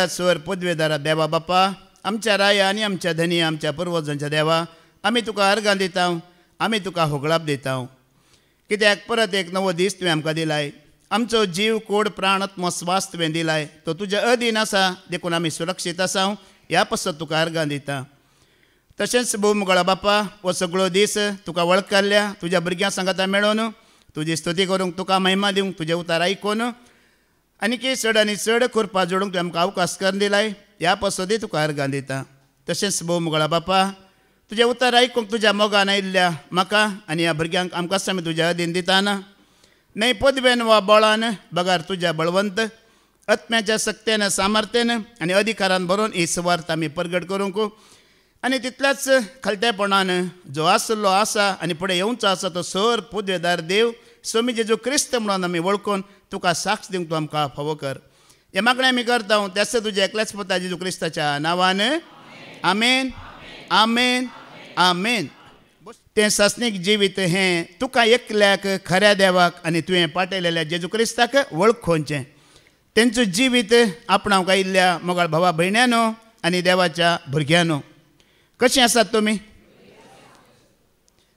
सगळ्यात सर पदवेदारा देवा बापा, आमच्या राया आनी आमच्या धनी आमच्या पुर्वजांच्या देवा, आमी तुका अर्गां दिता, आमी तुका होगळाप दिता, कित्याक परत एक नवो दीस तुवें आमकां दिलाय. आमचो जीव कोड प्राण आत्मो स्वास तुवें दिलाय, तो तुज्या अधीन आसा, देखून आमी सुरक्षीत आसा. ह्या पासत तुका अर्गां दिता. तशेंच भोवमुगाळा बापा, हो सगळो दीस तुका वळखल्या तुज्या भुरग्यां सांगाता मेळोन तुजी स्तुती करूंक, तुका महिमा दिवंक, तुजें उतार आयकून आनी चड आनी चड खुरपा जोडूंक तुवें आमकां अवकाश करून दिलाय. ह्या पासतूय तुका अर्गां दिता. तशेंच भोवमुगाळा बापा, तुजें उतार आयकूंक तुज्या मोगान आयिल्ल्या म्हाका आनी ह्या भुरग्यांक आमकां आमी तुज्या अधीन दिताना. न्हय पदवेन वा बळान बगार तुज्या बळवंत आत्म्याच्या सक्तेन सामर्थ्येन आनी अधिकारान बरोवन ही सुवार्थ आमी परगट करूंक आनी तितल्याच खलतेपणान जो आसलो आसा आनी फुडें येवचो आसा तो सर पदवेदार देव स्वामी जेजू क्रिस्त म्हणून आमी वळखून तुका साक्ष दिवंक तूं आमकां फावो कर. हे मागणें आमी करता त्याच तुज्या एकल्याच पुता जेजू क्रिस्ताच्या नांवान. आमेन, आमेन, आमेन. तें सासणीक जिवीत हें तुका एकल्याक खऱ्या देवाक आनी तुवें पाठयलेल्या जेजू क्रिस्ताक वळखोवचें. तेंचो जिवीत आपणावंक आयिल्ल्या मोगाळ भावा भयण्यांनो आनी देवाच्या भुरग्यांनो, कशीं आसात तुमी?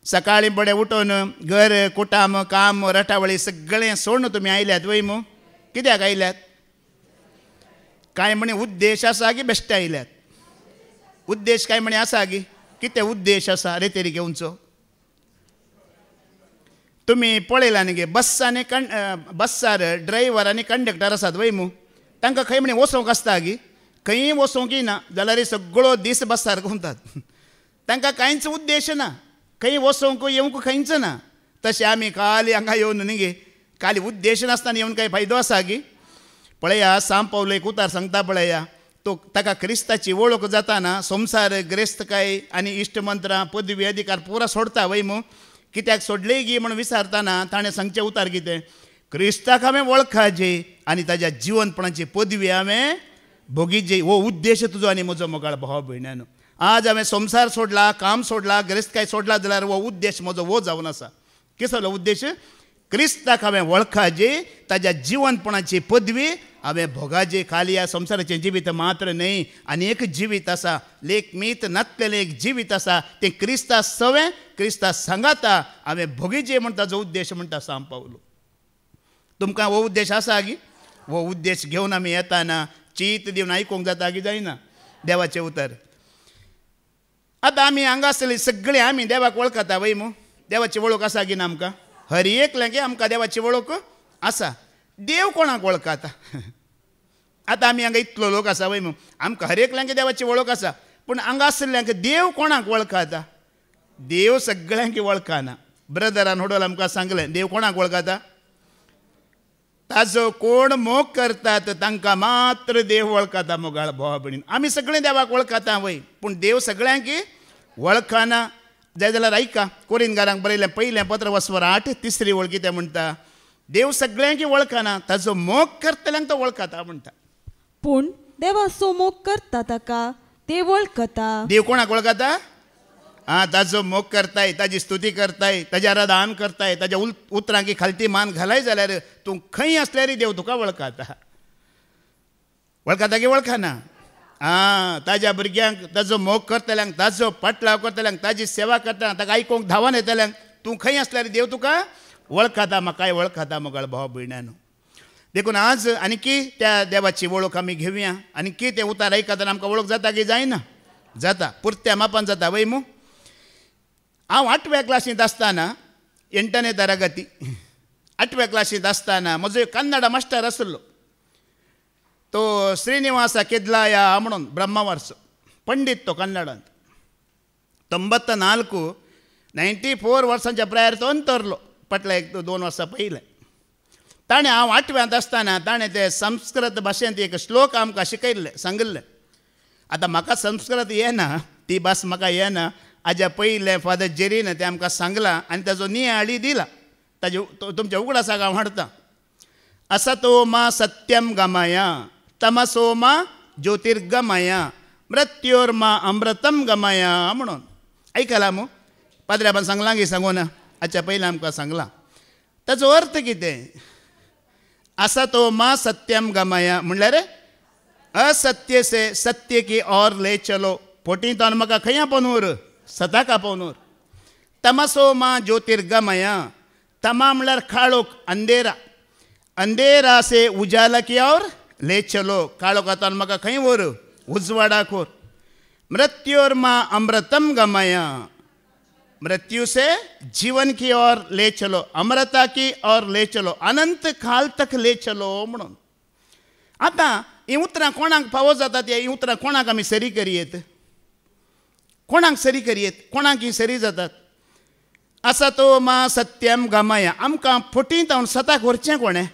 सकाळीं बडें उठून घर कुटाम काम रटावळी सगळें सोडून तुमी आयल्यात वय मू? कित्याक आयल्यात? कांय म्हणे उद्देश आसा की बेश्टे आयल्यात? उद्देश कांय म्हणे आसा की? कितें उद्देश आसा रेतेरी घेवचो? तुमी पळयलां न्ही गे बस्सांनी बस्सार ड्रायव्हर आनी कंडक्टर आसात वय मू? तांकां खंय म्हणे वचोंक आसता की? खंय वचोंकय ना जाल्यार सगळो दीस बस्सार घुंवतात. तांकां कांयच उद्देश ना, खंय वचोंक येवंक खंयच ना. तशें आमी खाली हांगा येवन न्ही गे खाली उद्देश नासतना येवन कांय फायदो आसा की? पळया सांब पावलो एक उतार सांगता पळया, तो ताका क्रिस्ताची वळख जाताना संवसार ग्रेस्तकाय आनी इश्टमंत्रां पदवी अधिकार पुरा सोडता वय मू? कित्याक सोडले गी म्हणून विचारतना ताणें सांगचें उतार कितें? क्रिस्ताक हांवें वळखाचे आनी ताज्या जिवनपणाची पदवी हांवें भोगीचे. हो उद्देश तुजो आनी म्हजो मोगाळ भाव भयण्यानो. आज हांवें संवसार सोडला, काम सोडला, ग्रेस्तकाय सोडला जाल्यार हो उद्देश म्हजो वो जावन आसा. कसलो उद्देश? क्रिस्ताक हांवें वळखाचे, ताज्या जिवनपणाची पदवी हांवें भोगाचे. खाली ह्या संवसाराचें जिवीत मात्र न्हय, आनी एक जिवीत आसा, लेख मीत नातलेलें एक जिवीत आसा, तें क्रिस्ता सवें क्रिस्ता सांगाता हांवें भोगीचे म्हण ताजो उद्देश म्हणटा सांब पावलो. तुमकां हो उद्देश आसा की? हो उद्देश घेवन आमी येताना चीत दिवन आयकूंक जाता की जायना देवाचें उतर? आतां आमी हांगा आसली सगळीं आमी देवाक वळखता वय मू? देवाची वळख आसा की ना आमकां? हर एकल्याक आमकां देवाची वळख आसा. देव कोणाक वळखता? आतां आमी हांगा इतलो लोक आसा वय मू, आमकां हर एकल्यांक देवाची वळख आसा, पूण हांगा आसल्यांक देव कोणाक वळखता? देव सगळ्यांक वळखना. ब्रदरान होडोल आमकां सांगलें देव कोणाक वळखता? ताजो कोण मोग करतात तांकां मात्र देव वळखता. मोगाळ भावा भयणीन, आमी सगळीं देवाक वळखता वय, पूण देव सगळ्यांक वळखना. जाय जाल्यार आयका, कोरिंतकारांक बरयलें पयलें पत्र वस्वर 8 तिसरी वळ कितें म्हणटा? देव सगळ्यांक वळखना, ताजो मोग करतल्यांक तो वळखता म्हणटा. पूण देवाचो मोग करता ताका ते वळखता. देव कोणाक वळखता? ताजो मोग करताय, ताजी स्तुती करताय, ताजें आराधन करताय, ताज्या उतरांकी खालती मान घालाय जाल्यार तूं खंय आसल्यार देव तुका वळखता. वळखता की वळखना? ताज्या भुरग्यांक ताजो मोग करतल्यांक, ताजो पाटलाव करतल्यांक, ताजी सेवा करतल्यांक, ताका आयकूंक धांवन येतल्यांक तूं खंय आसल्यार देव तुका वळखता. म्हाकाय वळखता मोगाळ भाव भयण्यानो. देखून आज आनीकी त्या देवाची वळख आमी घेवया. आनीकी तें उतार आयकतना आमकां वळख जाता की जायना? जाता, पुरत्या मापान जाता वय मू. हांव 8व्या क्लासींत आसतना ಎಂಟನೇ ತರಗತಿ 8व्या क्लासींत आसतना म्हजो एक कन्नड मास्टर आसलो. तो श्रीनिवास केदलाय म्हणून ब्रह्मवर्स पंडित तो कन्नडांत. 94 वर्सांच्या प्रायार तो अंतरलो पटला 1-2 वर्सां पयलें. ताणें हांव 8व्यांत आसतना ताणें ते संस्कृत भाशेंत एक श्लोक आमकां शिकयल्ले, सांगल्ले. आतां म्हाका संस्कृत येना, ती भास म्हाका येना. हाज्या पयलें फादर जेरीन तें आमकां सांगलां आनी ताजो नियाळी दिला. ताजे तुमच्या उगडासाक हांव हाडटां. असतो मा सत्यम गमय तमसो मा ज्योतिर्गमय मृत्योर्मा अमृतम गमय म्हणून आयकलां मू? पाद्र्याबान सांगलां की सांगूं ना? हाच्या पयलीं आमकां सांगलां. ताजो अर्थ कितें? असतो मा सत्यम गमय म्हणल्यार असत्य से सत्य की ओर ले चलो पोटी तो म्हाका खंय आपोवनूर सताक आपोवनूर तमसो मा ज्योतिर्गमय तमा म्हळ्यार काळोख अंधेरा अंधेरा से उजाला की ओर ले चलो काळोख आतां म्हाका खंय व्हर उजवाडाक व्हर मृत्योर मा अमृतम गमय मृत्यु से जीवन की ओर ले चलो अमृता की ओर ले चलो अनंत काल तक ले चलो म्हणून आता ही उतरां कोणाक फावो जातात ही उतरां कोणाक आमी सरी करयेत कोणाक सरी करयेत कोणाक ही सरी जातात असतो मा सत्यम गमय आमकां फटींत जावन सताक व्हरचें कोणें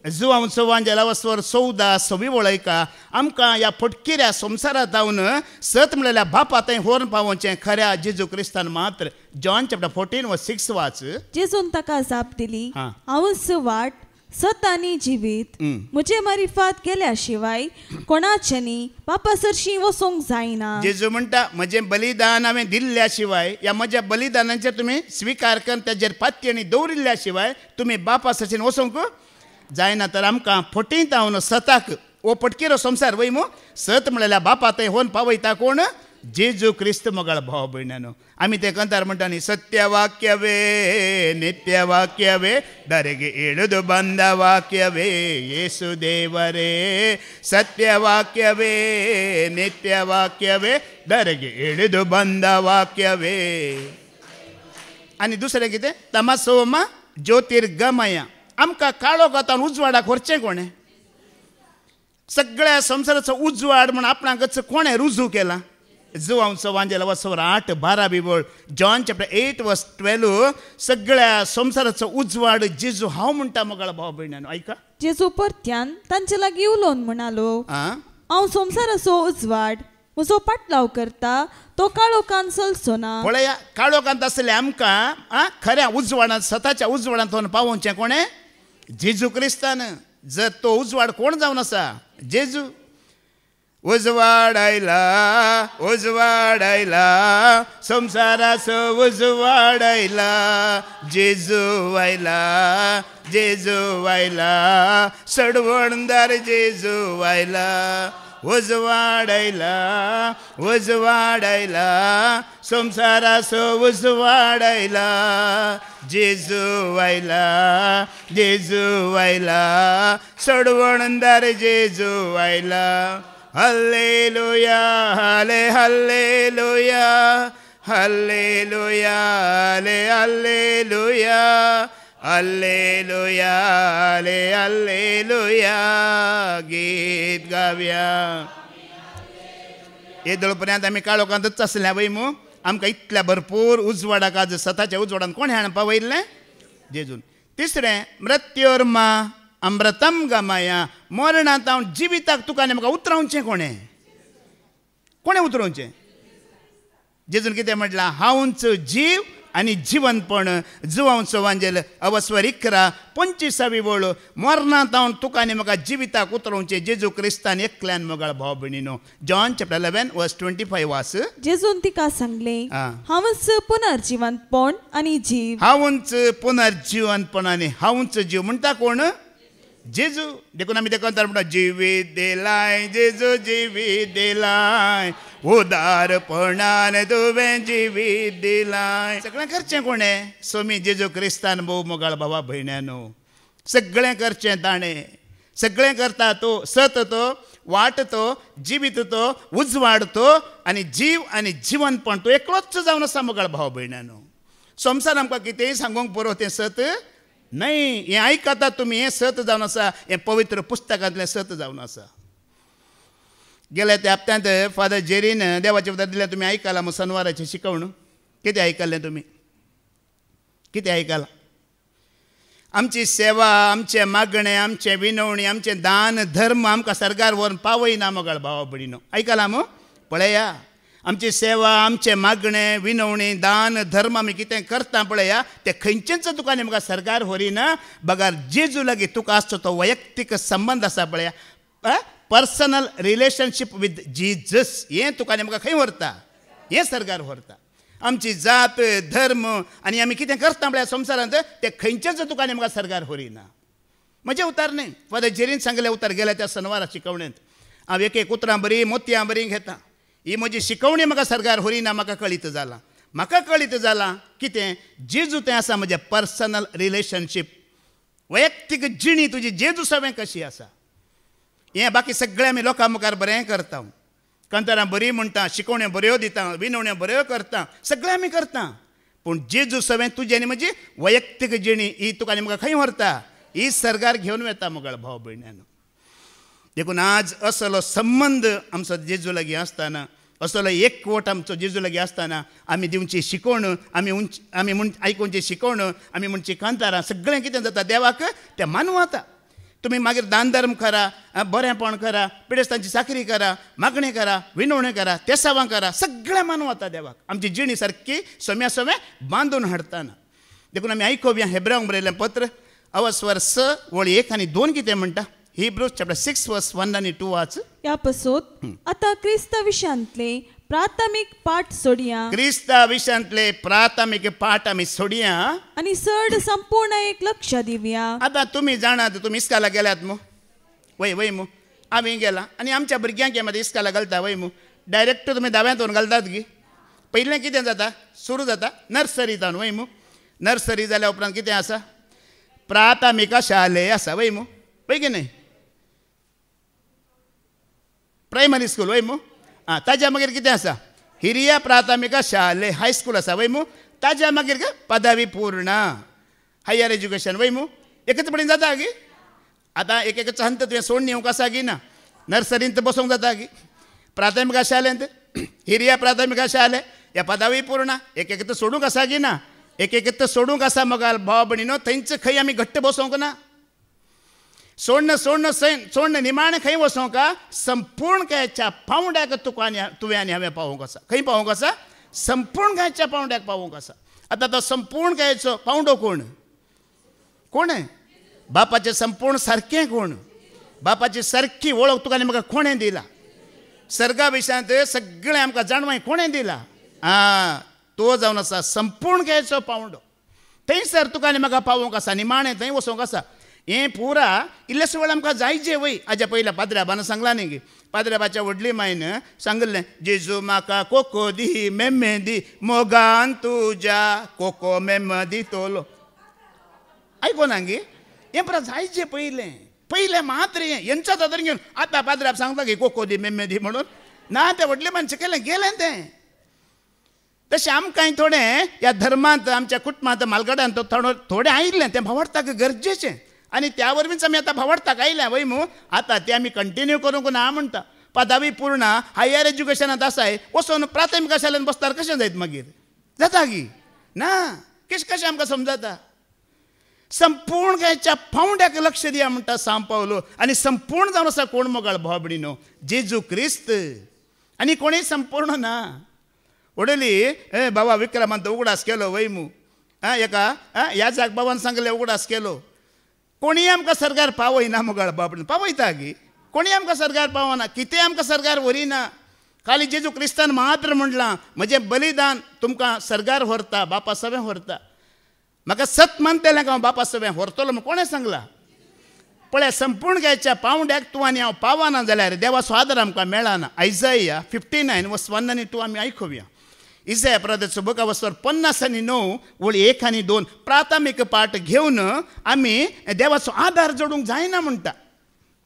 जुवां चव्वांजेला वस्वर 14 वळयका आमकां ह्या फटकिऱ्या संवसारांत जावन सत म्हणलेल्या बापा थंय व्हरून पावोवचें खऱ्या जेजू क्रिस्तान मात्र जॉन चॅप्टर 14 वर्स 6 वाच जेजून ताका जाप दिली हां. हांवूच वाट सत आनी जिवीत म्हजे मारिफात केल्या शिवाय कोणाच्यानी बापा सरशी वचोंक जायना जेजू म्हणटा म्हजें बलिदान हांवें दिल्ल्या शिवाय या म्हज्या बलिदानाचे तुमी स्विकार करून तेजेर पातयेणी दवरिल्ल्या शिवाय तुमी बापा सरशीन वचोंक जायना तर आमकां फटींत जावन सताक ओ पटकिरो संवसार वय मू सत म्हणलेल्या बापा थंय होवन पावयता कोण जेजू क्रिस्त मोगाळ भाव भयणानो आमी ते कंतार म्हणटा न्ही सत्य वाक्यवे नित्य वाक्यवे दरेगे इळद बंद वाक्यवे येसु देवरे सत्य वाक्यवे नित्य वाक्यवे दरेगे इळद बंद वाक्यवे आनी दुसरें कितें तमसोमा ज्योतिर्गमय आमकां काळोख आतां उजवाडाक व्हरचें कोणें सगळ्या संवसाराचो उजवाड म्हण आपणाकच कोणें रुजू केला जुवां चव्वांजेला वचोवर 8-12 बिबोळ जॉन चॅप्टर 8 वर्स 12 सगळ्या संवसाराचो उजवाड जेजू हांव म्हणटा मोगाळ भाव भयणानो आयका जेजू परत्यान तांचे लागीं उलोवन म्हणालो हांव संवसाराचो उजवाड म्हजो पाटलाव करता तो काळोखान चलचो ना पळया काळोखांत आसले आमकां खऱ्या उजवाडांत सताच्या उजवाडांत व्हरून पावोवचें कोणें जेजू क्रिस्तान जर तो उजवाड कोण जावन आसा जेजू उजवाड आयला संवसाराचो उजवाड आयला जेजू आयला सडवणदार जेजू आयला उजवाड आयला संवसाराचो उजवाड आयला जेजू आयला सडवणदार जेजू आयला hallelujah hallelujah hallelujah hallelujah hallelujah hallelujah गीत गावया हे दळपर्यंत आमी काळोखांतच आसल्या वय मू आमकां इतल्या भरपूर उजवाडाक आज सताच्या उजवाडान कोणें हाडून पावयल्लें जेजून तिसरें मृत्योर मा अमृतम गमया मरणांत हांव जिविताक तुका आनी म्हाका उतरावचें कोणें उतरोवचें जेजून कितें म्हटलां हांवूच जीव आनी जिवनपण जुवां चव्वांजेल अवस्वर 11-25 वळ मरणांत हांव तुका आनी म्हाका जिविताक उतरोवचें जेजू क्रिस्तान एकल्यान मोगाळ भाव भयणीनो जॉन चॅप्टर 11 वर्स 25 वाच जेजून तिका सांगलें हांवूच पुनर्जिवंतपण आनी जीव हांवूच पुनर्जिवंतपण आनी हांवूच जीव म्हणटा कोण जेजू देखून आमी तेका म्हणटा जिवीत दिलाय जेजू जिवीत दिलाय उदारपणान तुवें जिवीत दिलाय सगळें करचें कोणें सोमी जेजू क्रिस्तान भोव मोगाळ भावा भयण्यानो सगळें करचें ताणें सगळें करता तो सत तो वाट तो जिवीत तो उजवाड तो आनी जीव आनी जिवनपण तो एकलोच जावन आसा मोगाळ भाव भयण्यानो संवसार आमकां कितेंय सांगूंक पुरो तें सत नाही हें आयकता तुमी हें सत जावन आसा हें पवित्र पुस्तकांतलें सत जावन आसा गेल्या त्या हप्त्यांत फादर जेरीन देवाचें उतर दिलें तुमी आयकलां मग शनवाराचें शिकवण कितें आयकल्लें तुमी कितें आयकलां आमची सेवा आमचें मागणें आमचें विनवणी आमचें दान धर्म आमकां सरकार व्हरून पावयना मोगाळ भावा भयणीनो आयकलां मू पळया आमची सेवा आमचें मागणें विनवणी दान धर्म आमी कितें करता पळया तें खंयचेंच तुका आनी म्हाका सरकार व्हरिना बगार जेजू लागीं तुका आसचो तो वैयक्तीक संबंद आसा पळया पर्सनल रिलेशनशीप विथ जिजस हें तुका आनी म्हाका खंय व्हरता हें सरकार व्हरता आमची जात धर्म आनी आमी कितें करता पळया संवसारांत तें खंयचेंच तुका आनी म्हाका सरकार व्हरिना म्हजें उतर न्ही फादर जेरीन सांगलें उतर गेल्या त्या शनवारा शिकवणेंत हांव एक एक उतरां बरी मोतयां बरी घेता. ही म्हजी शिकवणी म्हाका सरकार होरिना म्हाका कळीत जालां. म्हाका कळीत जालां कितें जेजू तें आसा म्हजें पर्सनल रिलेशनशीप. वैयक्तीक जिणी तुजी जेजू सवें कशी आसा. हें बाकी सगळें आमी लोकां मुखार बरें करता. कंतरां बरीं म्हणटा, शिकवण्यो बऱ्यो दिता, विनवण्यो बऱ्यो करता, सगळें आमी करता. पूण जेजू सवें तुजी आनी म्हजी वैयक्तीक जिणी ही तुका आनी म्हाका खंय व्हरता. ही सरकार घेवन वता मुगाळ भाव भयण्यान. देखून आज असलो संबंद आमचो जेजू लागीं आसतना, असलो एकवट आमचो जेजू लागीं आसतना आमी दिवची शिकवण, आमी आयकुची शिकवण, आमी म्हणची कांतारां सगळें कितें जाता देवाक तें मानूं जाता. तुमी मागीर दान धर्म करा, बरेंपण करा, पिडेस्तांची चाकरी करा, मागणी करा, विनवणी करा, तेसावां करा, सगळें मानूं जाता देवाक. आमची जिणी सारकी सोम्या सोम्या बांदून हाडटाना. देखून आमी आयकुया हेब्रांक बरयलें पत्र अवस्वर 6 वळी 1 आनी 2 कितें म्हणटा. हिब्रूज चॅप्टर 6 वर्स 1 आनी 2 वाच. ह्या पासून आता क्रिस्ता विशयांतले प्राथमिक पाठ सोडया. क्रिस्ता विशयांतले प्राथमिक पाठ आमी सोडया आणि चड संपूर्ण एक लक्ष दिवया. आतां तुमी जाणात, तुमी इस्काला गेल्यात मू वय वय मू हांवें गेला आनी आमच्या भुरग्यांक मात इस्काला घालता वय मू. डायरेक्ट तुमी धाव्यांत व्हरून घालतात गी. पयलें कितें जाता, सुरू जाता नर्सरींतल्यान वय मू. नर्सरी जाल्या उपरांत कितें आसा, प्राथमिक शाले आसा वय मू. पळय की न्हय, प्रायमरी स्कूल वय मू. ताज्या मागीर कितें आसा, हिरिया प्राथमिक शाले हायस्कूल आसा वय मू. ताज्या मागीर पदवी पूर्ण हायर एज्युकेशन वय मू. एकच पडेन जाता गी. आतां एक एकच हंत तुवें सोडून येवंक आसा गी ना. नर्सरींत बसोवंक जाता गी, प्राथमिक शाळेंत, हिरिया प्राथमिक शाले, ह्या पदवी पूर्ण एक एक सोडूंक आसा गी ना. एक एक सोडूंक आसा मोगाल भाव भयणीनो. थंयच खंय आमी घट्ट बसोवंक ना. सोडणं निमाणें खंय वचोंक, संपूर्ण कायच्या पावंड्याक तुका आनी तुवें आनी हांवें पावोवंक आसा. खंय पावोवंक आसा, संपूर्ण कायच्या पावंड्याक पावोवंक आसा. आतां तो संपूर्ण कायचो पावंडो कोण? कोण? बापाचें संपूर्ण सारकें कोण? बापाची सारकी वळख तुका आनी म्हाका कोणें दिला? सर्गा विशयांत सगळें आमकां जाणवाय कोणें दिला? तो जावन आसा संपूर्ण कायचो पावंडो. थंयसर तुका आनी म्हाका पावोवंक आसा, निमाणें थंय वचोंक आसा. हें पुरा इल्लेसो वेळ आमकां जायचें वय. हाज्या पयल्या पाद्र्याबान सांगलां न्ही गे. पाद्र्याबाच्या व्हडली मायन सांगलें, जेजू म्हाका कोको दी मेमे दी, मोगान तुज्या कोको मेम दितलो. आयकोना गे, हें पुरा जायचें पयलें मात्र हेंचो तर घेवन आतां पाद्र्याब सांगता गे कोको दी मेमे दी म्हणून. ना, तें व्हडले मानशें केलें गेलें तें. तशें आमकांय थोडें ह्या धर्मांत आमच्या कुटुंबांत मालगड्यांत थोडें आयिल्लें तें भावार्थाक गरजेचें. आनी त्या वरवींच आमी आतां भावार्थाक आयल्या वय मू. आतां तें आमी कंटिन्यू करूंक ना म्हणटा. पदवी पूर्ण हायर एज्युकेशनांत आसाय, वचून प्राथमीक शाळेंत बसल्यार कशें जायत मागीर? जाता गी ना. कशें आमकां समजता? संपूर्ण कायच्या पावंड्याक लक्ष दिया म्हणटा सांत पावलो. आनी संपूर्ण जावन आसा कोण मोगाळ भाव भयणीनो? जेजू क्रिस्त. आनी कोणूय संपूर्ण ना. उडली बाबा विक्रमांत उगडास केलो वय मू. एका ह्या जाग बाबान सांगलें उगडास केलो. कोणीय आमकां सरकार पावयना मोगाळ बाबडीन. पावयता गी, कोणीय आमकां सरकार पावना. कितें आमकां सरकार व्हरिना. खाली जेजू क्रिस्तान मात्र म्हणलां, म्हजें बलिदान तुमकां सरकार व्हरता, बापा सवें व्हरता. म्हाका सत मानतलें हांव बापा सवें व्हरतलो म्हूण कोणें सांगलां? पळय, संपूर्ण गायच्या पावंड्याक तूं आनी हांव पावना जाल्यार देवाचो आदार आमकां मेळना. आयजाया 59 वर्स 1 आनी 2 आमी आयकुया. इसाया प्रवादीचो बूक अवस्वर 50 आनी 9 वळी 1 आनी 2 प्राथमीक पाठ घेवन आमी देवाचो आदार जोडूंक जायना म्हणटा.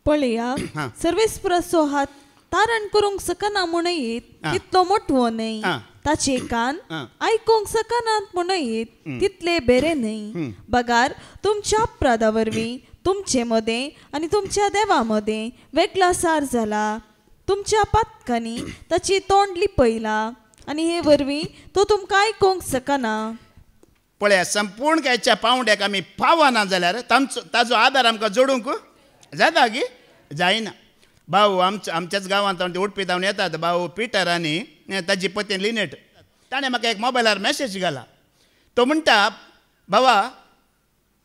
पळया, सर्वेस्पराचो हात तारण करूंक सकना म्हणयत तितलो मोठवो न्हय. ताचे कान आयकूंक सकनात म्हणयत तितले बरे न्हय. बगार तुमच्या अपराधा वरवीं तुमचे मदें आनी तुमच्या देवा मदें वेगळा सार जाला. तुमच्या पातकांनी ताची तोंड लिपयला आनी हे वरवीं तो तुमकां आयकूंक सकना. पळया, संपूर्ण कायच्या पावंड्याक आमी पावना जाल्यार ताजो आदार आमकां जोडूंक जाता गी? जायना. भाऊ आमच्याच गांवांत उडपी जावन येतात भाऊ पिटर आनी ताजी पत्नी लिनेट. ताणें म्हाका एक मोबायलार मॅसेज घाला. तो म्हणटा, भावा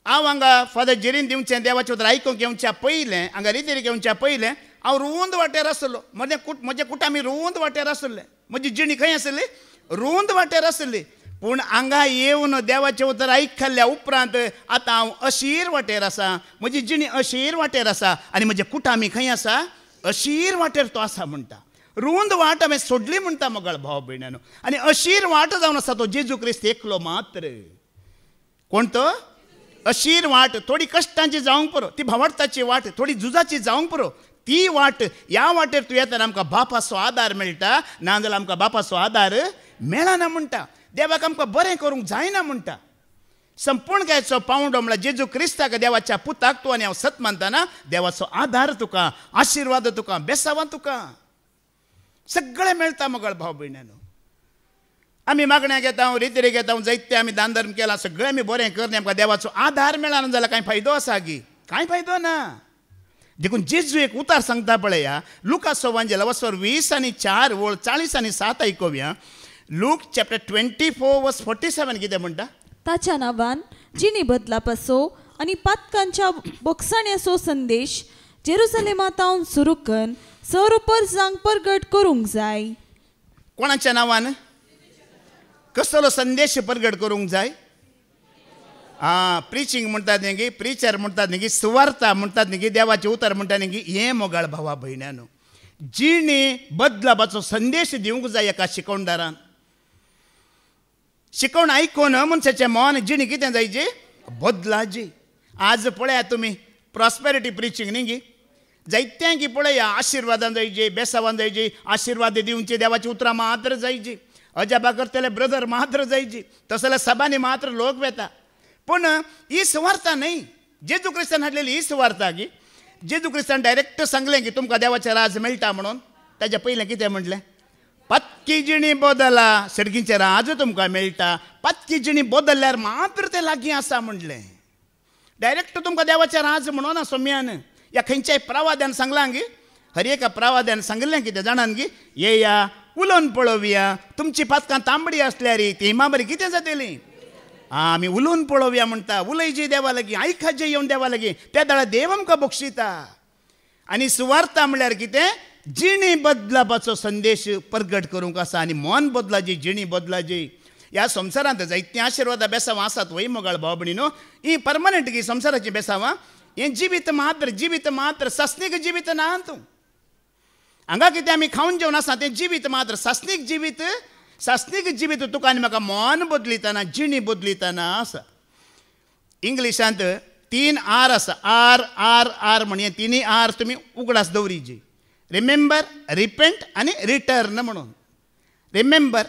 हांव हांगा फादर जेरीन दिवचें देवाचें उतर आयकूंक येवच्या पयलें, हांगा रितीरीक येवच्या पयलें हांव रुंद वाटेर आसलो. म्हजे कुटामी रुंद वाटेर आसले. म्हजी जिणी खंय आसली? रुंद वाटेर आसली. पूण हांगा येवन देवाचें उतर आयकल्ल्या उपरांत आतां हांव अशीर वाटेर आसा. म्हजी जिणी अशीर वाटेर आसा आनी म्हजे कुटामी खंय आसा? अशीर वाटेर तो आसा म्हणटा. रुंद वाट हांवें सोडली म्हणटा मोगाळ भाव भयणानो. आनी अशीर वाट जावन आसा तो जेजू क्रिस्त एकलो मात्र. कोण तो? अशीर वाट. थोडी कश्टांची जावंक पुरो, ती भावार्थाची वाट थोडी झुजाची जावंक पुरो. ती वाट, ह्या वाटेर तूं येताना आमकां बापाचो आदार मेळटा, नाजाल्यार आमकां बापाचो आदार मेळना म्हणटा. देवाक आमकां बरें करूंक जायना म्हणटा. संपूर्ण गायचो पावंडो म्हळ्यार जेजू क्रिस्ताक, देवाच्या पुताक तूं आनी हांव सत मानतना देवाचो आदार तुका, आशिर्वाद तुका, बेसांवां तुका सगळें मेळटा मोगाळ भाव भयणानो. आमी मागण्या घेता, रितीरे घेता, जायते आमी दान धर्म केला, सगळें आमी बरें करनी, आमकां देवाचो आदार मेळना जाल्यार कांय फायदो आसा गी? कांय फायदो ना. देखून जेजू एक उतार सांगता पळया, लुकाचो एवांजेल 20:4 वळ 40 आनी 7 आयकोवया. लूक चॅप्टर 24:47 कितें म्हणटा? ताच्या नांवान जिणी बदला पासो आनी पातकांच्या बोक्साण्याचो संदेश जेरुसलेमांतावन सुरू करून सौरपर जांग परगट करूंक जाय. कोणाच्या नांवान? कसलो संदेश परगट करूंक जाय? प्रिचींग म्हणटात न्ही गी, प्रिचर म्हणटात न्ही गी, सुवार्ता म्हणटात न्ही गी, देवाचें उतर म्हणटा न्ही गी, हें मोगाळ भावा भयणानो. जिणी बदलापाचो संदेश दिवंक जाय एका शिकवणदारान. शिकवण आयकून मनशाचें मन जिणी कितें जायची? बदलाची. आज पळयात तुमी प्रॉस्पेरिटी प्रिचींग न्ही गी, जायत्यांकी पळया आशिर्वादान जायची, बेसांवान जायची, आशिर्वाद दिवचे, देवाची उतरां मात्र जायची, अजाबा करतले ब्रदर मात्र जायची, तस जाल्यार सभांनी मात्र लोक वेता. पूण ही सुवार्ता न्ही, जेजू क्रिस्तान हाडलेली ही सुवार्ता गी. जेजू क्रिस्तान डायरेक्ट सांगलें की तुमकां देवाचें राज मेळटा म्हणून. ताच्या पयलें कितें म्हणलें? पत्की जिणी बदला, सडकीचें राज तुमकां मेळटा. पत्की जिणी बदलल्यार मात्र तें लागीं आसा म्हणलें. डायरेक्ट तुमकां देवाचें राज म्हणून ना सोम्यान. या खंयच्याय प्रवाद्यान सांगलां गी, हर एका प्रवाद्यान सांगलें कितें जाणान गी, येया उलोवन पळोवया, तुमची पातकां तांबडी आसल्यार ती हिमा बरी कितें जातलीं? आमी उलोवन पळोवया म्हणटा. उलयची देवा लागीं, आयकाचे येवन देवा लागीं, त्या दाळा देव आमकां बक्षिता. आनी सुवार्ता म्हळ्यार कितें? जिणी बदलापाचो संदेश परगट करूंक आसा. आनी मन बदलाची, जिणी बदलाची. ह्या संवसारांत जायतीं आशिर्वादां बेसांवां आसात वय मोगाळ भाव भयणीनो. ही परमनंट गी संवसाराची बेसांवां. हें जिवीत मात्र सस्नीक जिवीत ना. तूं हांगा कितें आमी खावन जेवन आसा तें जिवीत मात्र, सस्नीक जिवीत तुका आनी म्हाका मन बदलितना, जिणी बदलितना आसा. इंग्लिशांत 3 R आसा. R म्हण, हे तिनी R तुमी उगडास दवरीची. रिमेंबर, रिपेंट आनी रिटर्न म्हणून. Remember,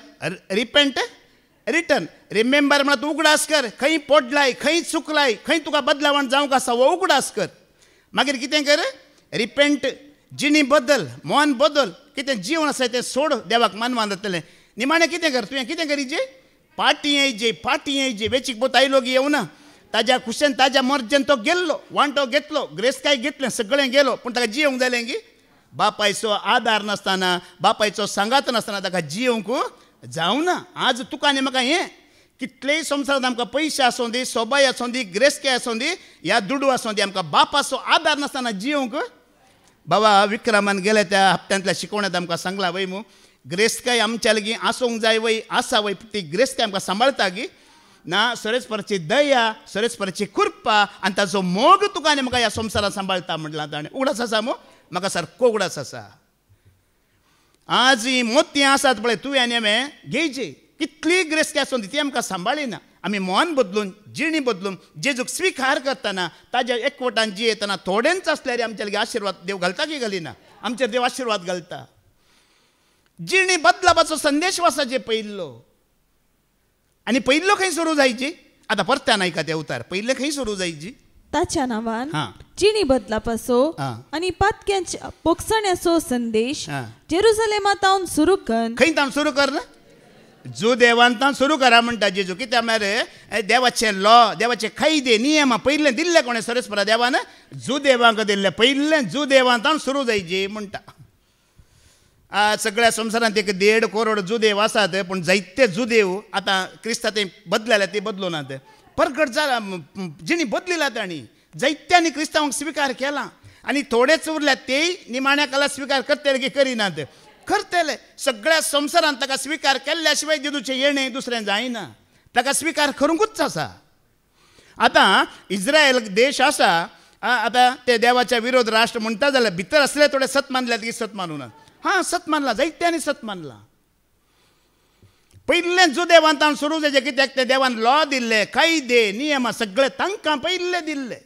repent, return. रिमेंबर म्हळ्यार तूं उगडास कर, खंय पडलाय, खंय चुकलाय, खंय तुका बदलावण जावंक आसा वो उगडास कर. मागीर कितें कर? रिपेंट, जिणी बदल, मन बदल. कितें जीवन आसा तें सोड, देवाक मानवान जातलें. निमाणें कितें कर? तुवें कितें करीचें? पाटी येयचे. वेचीक पोत आयलो गी येवना. ताज्या खुशेन, ताज्या मर्जेन तो गेल्लो, वांटो घेतलो, ग्रेस्काय घेतलें, सगळें गेलो. पूण ताका जियोंक जालें गी. बापायचो आदार नासतना, बापायचो सांगात नासतना ताका जियोंक जावना. आज तुका आनी म्हाका हें कितलेय संवसारांत आमकां पयशे आसूं दी, सोबाय आसूं दी, ग्रेस्के आसूं दी, ह्या दुडू आसूं दी, आमकां बापाचो आदार नासतना जियोंक. बाबा विक्रमान गेले त्या हप्त्यांतल्या शिकवण्यात आमकां सांगला वय मू, ग्रेस्काय आमच्या लागीं आसूंक जाय वय, आसा वय, ती ग्रेस्काय आमकां सांबाळटा गी ना. सरेस्पराची दया, सरेस्पराची कृपा आनी ताचो मोग तुका आनी म्हाका ह्या संवसारांत सांबाळटा म्हणलां ताणें. उगडास आसा मू, म्हाका सारको उगडास आसा. आज ही मोती आसात पळय, तुवें आनी हांवें घेवची. कितली ग्रेस्की आसूं दी ती आमकां सांबाळिना. आमी मन बदलून, जिणी बदलून, जेजूक स्विकार करतना, ताज्या एकवटान जियेतना थोडेंच आसल्यार आमच्या लागीं आशिर्वाद देव घालता की घालिना? आमचेर देव आशिर्वाद घालता. जिणी बदलापाचो संदेश वाचाचे पयल्लो. आनी पयल्लो खंय सुरू जायची? आतां परत्यान आयका ते उतार. पयले खंय सुरू जायची? ताच्या नांवान जिणी बदलापाचो आनी पातक्यांच्या बोक्साण्याचो संदेश जेरुसलेमांतावन सुरू कर. खंय तावन सुरू कर? जो देवांतावन सुरू करा म्हणटा जेजू. कित्याक म्हळ्यार देवाचे लॉ, देवाचे कायदे, नियम पयलें दिल्ले कोणें? सरेस्परा देवान जुदेवांक दिल्ले. पयलें जुदेवांतावन सुरू जायची म्हणटा. आज सगळ्या संवसारांत 1.5 करोड जुदेव आसात. पूण जायते जुदेव आतां क्रिस्तांत बदलल्यात, ते बदलूनात. परगट जाला, जिणी बदलिला तांणी. जायत्यांनी क्रिस्तांवांक स्विकार केला आनी थोडेच उरल्यात तेय निमाण्या काळात स्विकार करतले की करिनात? करतले. सगळ्या संवसारांत ताका स्विकार केल्ल्या शिवाय जेजूचें येणें दुसरें जायना. ताका स्विकार करूंकूच आसा. आतां इस्रायल देश आसा आता ते देवाच्या विरोध राष्ट्र म्हणटा जाल्यार भितर असले थोडे सत मानल्यात की सत मानू ना हां सत मानला जायत्यांनी सत मानला पयले जुदेवांतान सुरू जायचे कित्याक ते देवान लॉ दिल्ले कायदे नियम सगळे तांकां पयले दिल्ले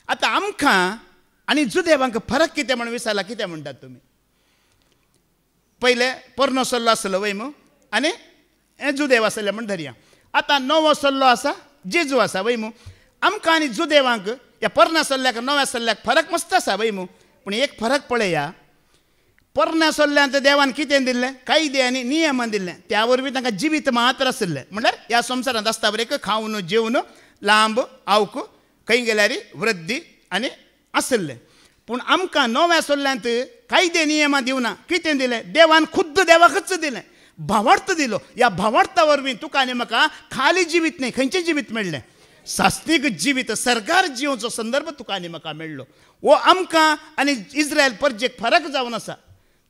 आतां आमकां आनी जुदेवांक फरक कितें म्हण विचारला कितें म्हणटात तुमी पयले पोरनो सल्लो आसलो वय मू आनी जुदेव आसले म्हण धरया आतां नवो सल्लो आसा जेजू आसा वय मू आमकां आनी जुदेवांक ह्या पोरण्या सल्ल्याक नव्या सल्ल्याक फरक मस्त आसा वय मू पूण एक फरक पळया पोरण्या सल्ल्यांत देवान कितें दिल्लें कायदे आनी नियम दिल्लें त्या वरवीं तांकां जिवीत मात्र आसलें म्हणल्यार ह्या संवसारांत आसता बरें खावन जेवन लांब आवक खंय गेल्यार वृद्धी आनी आसलें पूण आमकां नव्या सल्ल्यांत कायदे नियम दिवना कितें दिलें देवान खुद्द देवाकच दिलें भावार्थ दिलो ह्या भावार्था वरवीं तुका आनी म्हाका खाली जिवीत न्ही खंयचें जिवीत मेळ्ळें सास्तीक जिवीत सरकार जिवोवचो संदर्भ तुका आनी म्हाका मेळ्ळो वो आमकां आनी इस्रायल परजेक फरक जावन आसा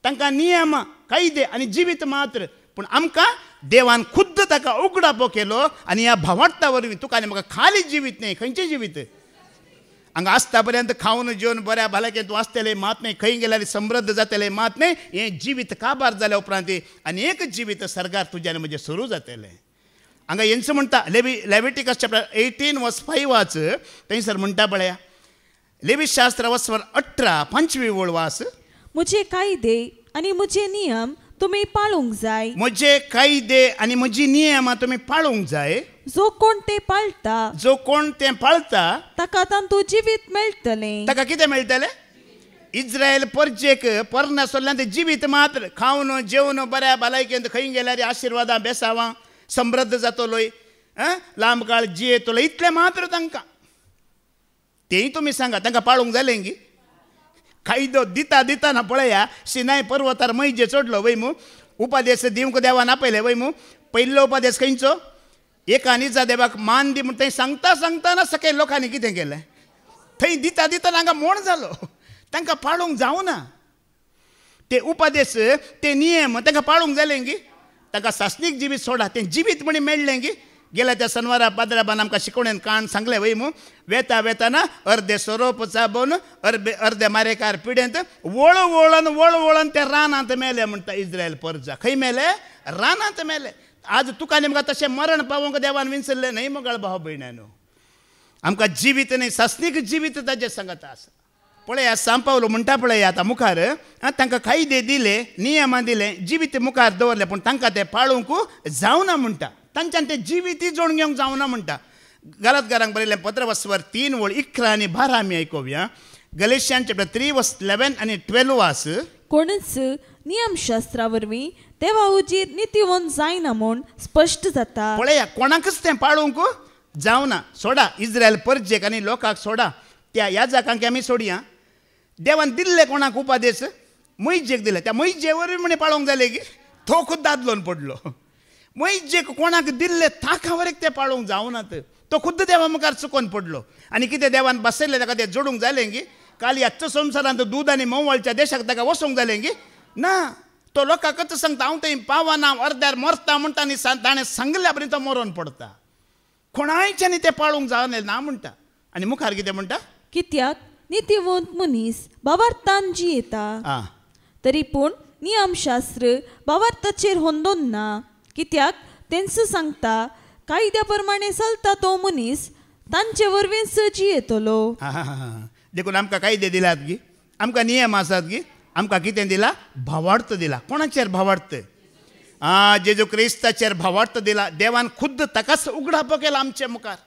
तांकां नियम कायदे आनी जिवीत मात्र पूण आमकां देवान खुद्द ताका उगडापो केलो आनी ह्या भावार्था वरवीं तुका आनी म्हाका खाली जिवीत न्ही खंयचें जिवीत हांगा आसता पर्यंत खावन जेवन बऱ्या भलायकेन तूं आसतलें मात न्ही खंय गेल्यार समृद्ध जातलें मात न्ही हें जिवीत काबार जाल्या उपरांत आनी एक जिवीत सरकार तुज्यान म्हणजे सुरू जातलें हांगा हेंच म्हणटा लेविटिकस चॅप्टर 18 वर्स 5 वाच थंयसर म्हणटा पळया लेवी शास्त्र वस्वर 18 5वी वळ वास मुझे कायदे आनी मुझे नियम तुम्ही पाळूंक जाय म्हजे कायदे आनी म्हजी नियमां तुमी पाळूंक जाय जो कोण ते पाळटा ताका तांतू जिवीत मेळटलें ताका कितें मेळटलें इस्रायल परजेक पोरण्या सल्ल्यांत जिवीत मात्र खावन जेवन बऱ्या भलायकेन खंय गेल्यार आशिर्वादां बेसावां समृद्ध जातलोय लांब काळ जियेतलो इतलें मात्र तांकां तेंय तुमी सांगा तांकां पाळूंक जालें गी कायदो दिता दितना पळया सिनाय पर्वतार मैजे चडलो वय मू उपदेश दिवंक देवान आपयले वय मू पयलो उपदेश खंयचो एका निजा देवाक मान दी म्हण थंय सांगता सांगतना सकयल लोकांनी कितें केलें थंय दिता दितना हांगा मोण जालो तांकां पाळूंक जावना ते उपदेश ते नियम तांकां पाळूंक जालें गी ताका सासणीक जिवीत सोडा तें जिवीत म्हणी मेळ्ळें गी गेल्या त्या शनिवारा पाद्राबान आमकां शिकोवणेन काण सांगलें वय मू वेता वेताना अर्दे सोरोप चाबोवन अर्दे मारेकार पिडेंत वळोन ते रानांत मेले म्हणटा इस्रायल परजा खंय मेले रानांत मेले आज तुका आनी म्हाका तशें मरण पावोवंक देवान विंचरलें न्हय मोगाळ भाव भयणानो आमकां जिवीत न्हय सासणीक जिवीत ताजें सांगता आसा पळया सांपावलो म्हणटा पळय आतां मुखार तांकां कायदे दिले नियमां दिले जिवीत मुखार दवरले पूण तांकां ते पाळूंक जावना म्हणटा तांच्यान ते जिवीत जोडून घेवंक जावना म्हणटा गलातकारांक बरयलें पत्र वस्वर 3 वळ 11 आनी 12 आमी आयकोवया गलेशियन चॅप्टर 3 वर्स 11 आनी 12 वास कोणच नियमशास्त्रा वरवीं देवा उजीर नितीवन जायना म्हूण स्पश्ट जाता पळया कोणाकच तें पाळूंक जावना सोडा इस्रायल परजेक आनी लोकांक सोडा त्या याजकांक आमी सोडया देवान दिल्ले कोणाक उपादेश मैजेक दिले त्या मैजे वरवीं म्हणे पाळोवंक जाले की तो खुद्द दादलोन पडलो मैजेक कोणाक दिल्ले ताका वरेक ते पाळोवंक जावनात तो खुद्द देवा मुखार चुकोवन पडलो आनी कितें देवान बसयलें ताका तें जोडूंक जालें गी काल ह्याच संवसारांत दूद आनी मोवळच्या देशाक ताका वचोंक जालें गी ना तो लोकांकच सांगता हांव थंय पावना अर्द्यार मरता म्हणटा आनी ताणें सांगल्या बरी तो मरोन पडता कोणायच्यानी ते पाळूंक जावना ना म्हणटा आनी मुखार कितें म्हणटा कित्याक नितीवंत मनीस भावार्थान जियेता तरी पूण नियमशास्त्र भावार्थाचेर होंदोन ना कित्याक तेंच सांगता कायद्या प्रमाणे चलता तो मनीस तांचे वरवींच जियेतलो देखून आमकां कायदे दिल्यात गी आमकां नियम आसात गी आमकां कितें दिला भावार्थ दिला कोणाचेर भावार्थ जेजू क्रिस्ताचेर भावार्थ दिला देवान खुद्द ताकाच उगडापो केला आमच्या मुखार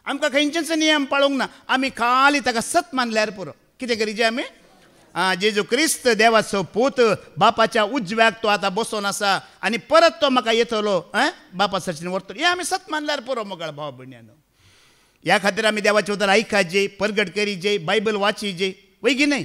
आमकां खंयचेच नियम पाळूंक ना आमी खाली ताका सत मानल्यार पुरो कितें करीचे आमी जेजू क्रिस्त देवाचो पूत बापाच्या उजव्याक तो आतां बसून आसा आनी परत तो म्हाका येतलो बापा सचीन व्हरतलो हें आमी सत मानल्यार पुरो मोगाळ भाव भयण्यानो ह्या खातीर आमी देवाचें उतर आयकाचें परगट करीचे बायबल वाचीचे वय की न्हय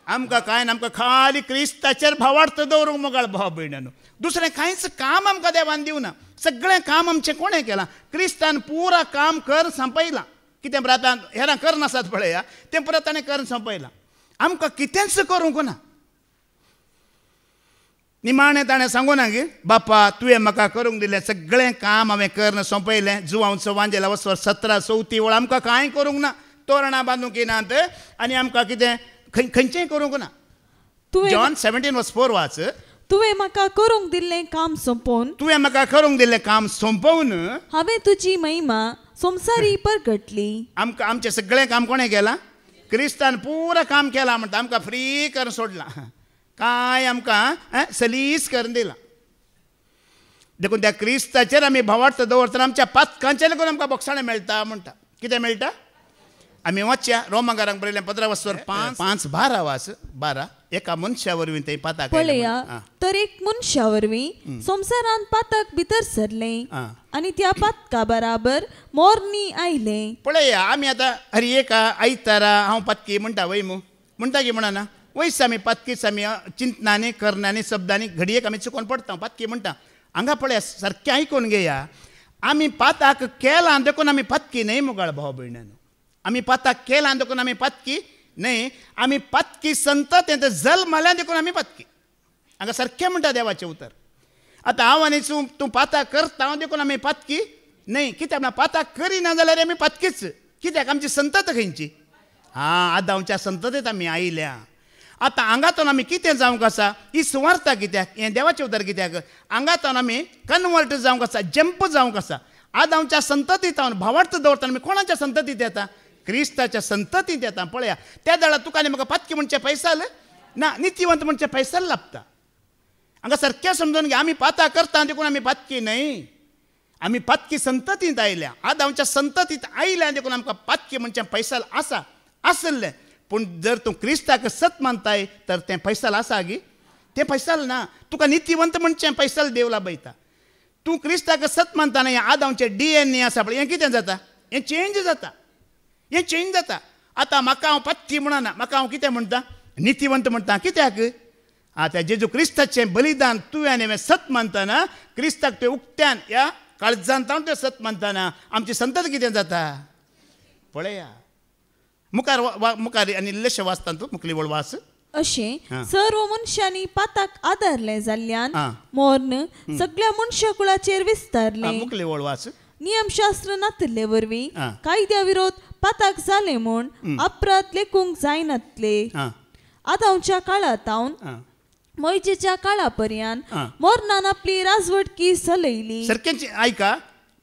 आमकां कांय ना आमकां खाली क्रिस्ताचेर भावार्थ दवरूंक मोगाळ भाव भयण्यानो दुसरें कांयच काम आमकां देवान दिवना सगळें काम आमचें कोणें केलां क्रिस्तान पुरा काम कर संपयलां कितें आतां हेरां कर नासात पळया तें परत ताणें कर संपयलां आमकां कितेंच करूंक ना निमाणें ताणें सांगूं ना गे बापा तुवें म्हाका करूंक दिलें सगळें काम हांवें करून संपयलें जुवांचो वांजेला वचवर 17 34 वळ आमकां कांय करूंक ना तोरणां बांदूंक येनात आनी आमकां कितें खंयचेंय करूंक ना. तुवें जॉन 17:4 वाच. तुवें म्हाका करूंक दिल्लें काम संपोवन तुवें म्हाका करूंक दिल्लें काम संपवून हांवें तुजी महिमा संवसारी परगटली. आमकां आमचें सगळें काम कोणें केलां? क्रिस्तान पुरा काम केलां म्हणटा. आमकां फ्री करून सोडलां. कांय आमकां सलीस करून दिलां. देखून त्या क्रिस्ताचेर आमी भावार्थ दवरतना आमच्या पातकांचे लागून आमकां बोगसाणें मेळटा म्हणटा. कितें मेळटा? आमी वाचया रोमाकारांक बरयलें 15:5-12 वाच. 12 एका मनशा वरवीं थंय पाताक पळया तर एक मनशा वरवीं संवसारान पातक भितर सरलें आनी त्या पातका बराबर मोरनी आयलें. पळया आमी आतां हर एका आयतारा हांव पातकी म्हणटा वय म्हणटा की म्हणना वयस आमी पातकीच आमी चिंतनांनी करनांनी शब्दांनी घडयेक आमी चुकोवन पडटा. पातकी म्हणटा हांगा पळया सारकें आयकून घेया. आमी पाताक केलां देखून आमी पातकी न्हय मुगाळ भाव भयणानो. आमी पाताक केलां देखून आमी पातकी न्हय. आमी पातकी संततेंत जल्मल्यां देखून आमी पातकी. हांगा सारकें म्हणटा देवाचें उतर. आतां हांव आनी तूं पाताक करता देखून आमी पातकी न्हय. कित्याक म्हणल्यार पाताक करिना जाल्यार आमी पातकीच. कित्याक आमची संतत खंयची? आदांच्या संततेंत आमी आयल्या. आतां हांगातून आमी कितें जावंक आसा? ही सुवार्ता कित्याक? हें देवाचें उतर कित्याक? हांगातून आमी कन्वर्ट जावंक आसा, जंप जावंक आसा. आदांच्या संततींत हांव भावार्थ दवरतना आमी कोणाच्या संततींत येता? क्रिस्ताच्या संततींत येता. पळया त्या दाळा तुका आनी म्हाका पातकी म्हणचे पैसाल ना, नितीवंत म्हणचे पैसाल लाभता. हांगा सारकें समजून घे. आमी पाता करता देखून आमी पातकी न्हय. आमी पातकी संततींत आयल्या. आदांच्या संततींत आयल्या देखून आमकां पातकी म्हणचे पैसाल आसा आसलें. पूण जर तूं क्रिस्ताक सत मानताय तर तें पैसाल आसा गी? तें पैसाल ना. तुका नितीवंत म्हणचें पैसाल देव लाभयता. तूं क्रिस्ताक सत मानतना हें आदांचें DNA आसा पळय हें कितें जाता? हें चेंज जाता. हें चेंज जाता. आतां म्हाका हांव पातकी म्हणना. म्हाका हांव कितें म्हणटा? नितीवंत म्हणटा. कित्याक? आतां जेजू क्रिस्ताचें बलिदान तुवें आनी हांवें सत मानतना क्रिस्ताक तुवें उक्त्यान ह्या काळजांत हांव तें सत मानतना आमची संतत कितें जाता? पळया मुखार मुखार आनी इल्लेशें वाचता तूं मुखली वळ वाच. अशें सर्व मनशांनी पाताक आदारलें जाल्ल्यान मोर्न सगळ्या मनशा कुळाचेर विस्तारलें. मुखली वळ वाच. नियमशास्त्र नातिल्ले वरवीं कायद्या विरोध पाताक जालें म्हूण अपराध लेखूंक जायनातले. आदांच्या काळांतावन मोइजेच्या काळा पर्यंत मोर्नान आपली राजवटकी चलयली. सारकें आयका.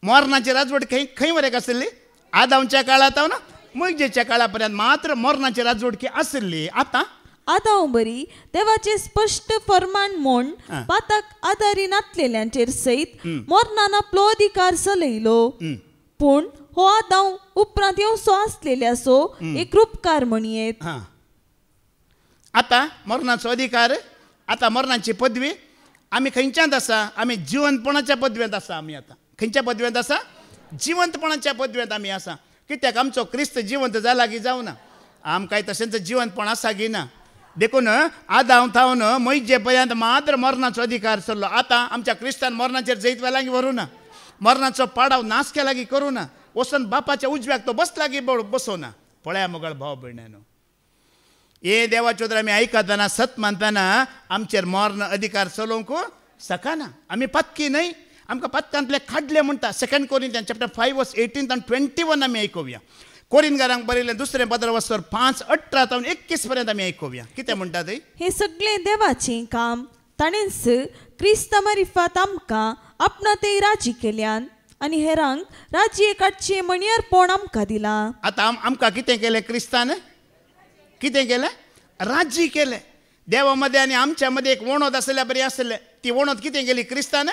मोर्नाची राजवट खंय वरेक आसली? आदांच्या काळांतावन मोइजेच्या काळा पर्यंत मात्र मोर्नाची राजवटकी आसली. आतां आदां बरी देवाचे स्पश्ट फरमान म्हूण पाताक आदारी नातलेल्यांचेर सयत मोर्नान आपलो अधिकार चलयलो. पूण हो आदां उपरांत येवचो आसलेल्याचो एक रूपकार म्हणयेत. आतां मरणाचो अधिकार. आतां मरणाची पदवी आमी खंयच्यात आसा? आमी जिवंतपणाच्या पदवेंत आसा. आमी आतां खंयच्या पदवेंत आसा? जिवंतपणाच्या पदवेंत आमी आसा. कित्याक आमचो क्रिस्त जिवंत जाला की जावना? आमकां तशेंच जिवंतपण आसा की ना? देखून आदां थावन मोइजे पर्यंत मात्र मरणाचो अधिकार चल्लो. आतां आमच्या क्रिस्तान मरणाचेर जैत वेलांगी व्हरूं ना. मरणाचो पाडाव नाश केला की करूं ना. वचून बापाच्या उजव्याक तो बसला की बसोना. पळया मुगाळ भाव भयणानो. हे देवाचे उतर आमी आयकतना सत मानतना आमचेर मरण अधिकार चलोवंक शकना. आमी पातकी न्हय. आमकां पातकांतले काडले म्हणटा. 2 कोरिंथियन्स चॅप्टर 5:18-21 आमी आयकुया. कोरिंथकारांक बरयलें 2 पत्र 5:18-21 पर्यंत आमी आयकुया. कितें म्हणटा थंय? हे सगळें देवाचें काम ताणेंच क्रिस्ता मारिफात आमकां आपणातय राजी केल्यान आनी हेरांक राज्य काडचे मणियारपण आमकां दिलां. आतां आमकां कितें केलें? क्रिस्तान कितें केलें? राजी केलें. देवा मदें आनी आमच्या मदें एक वणोद आसल्यार बरी आसलें. ती वणोद कितें केली? क्रिस्तान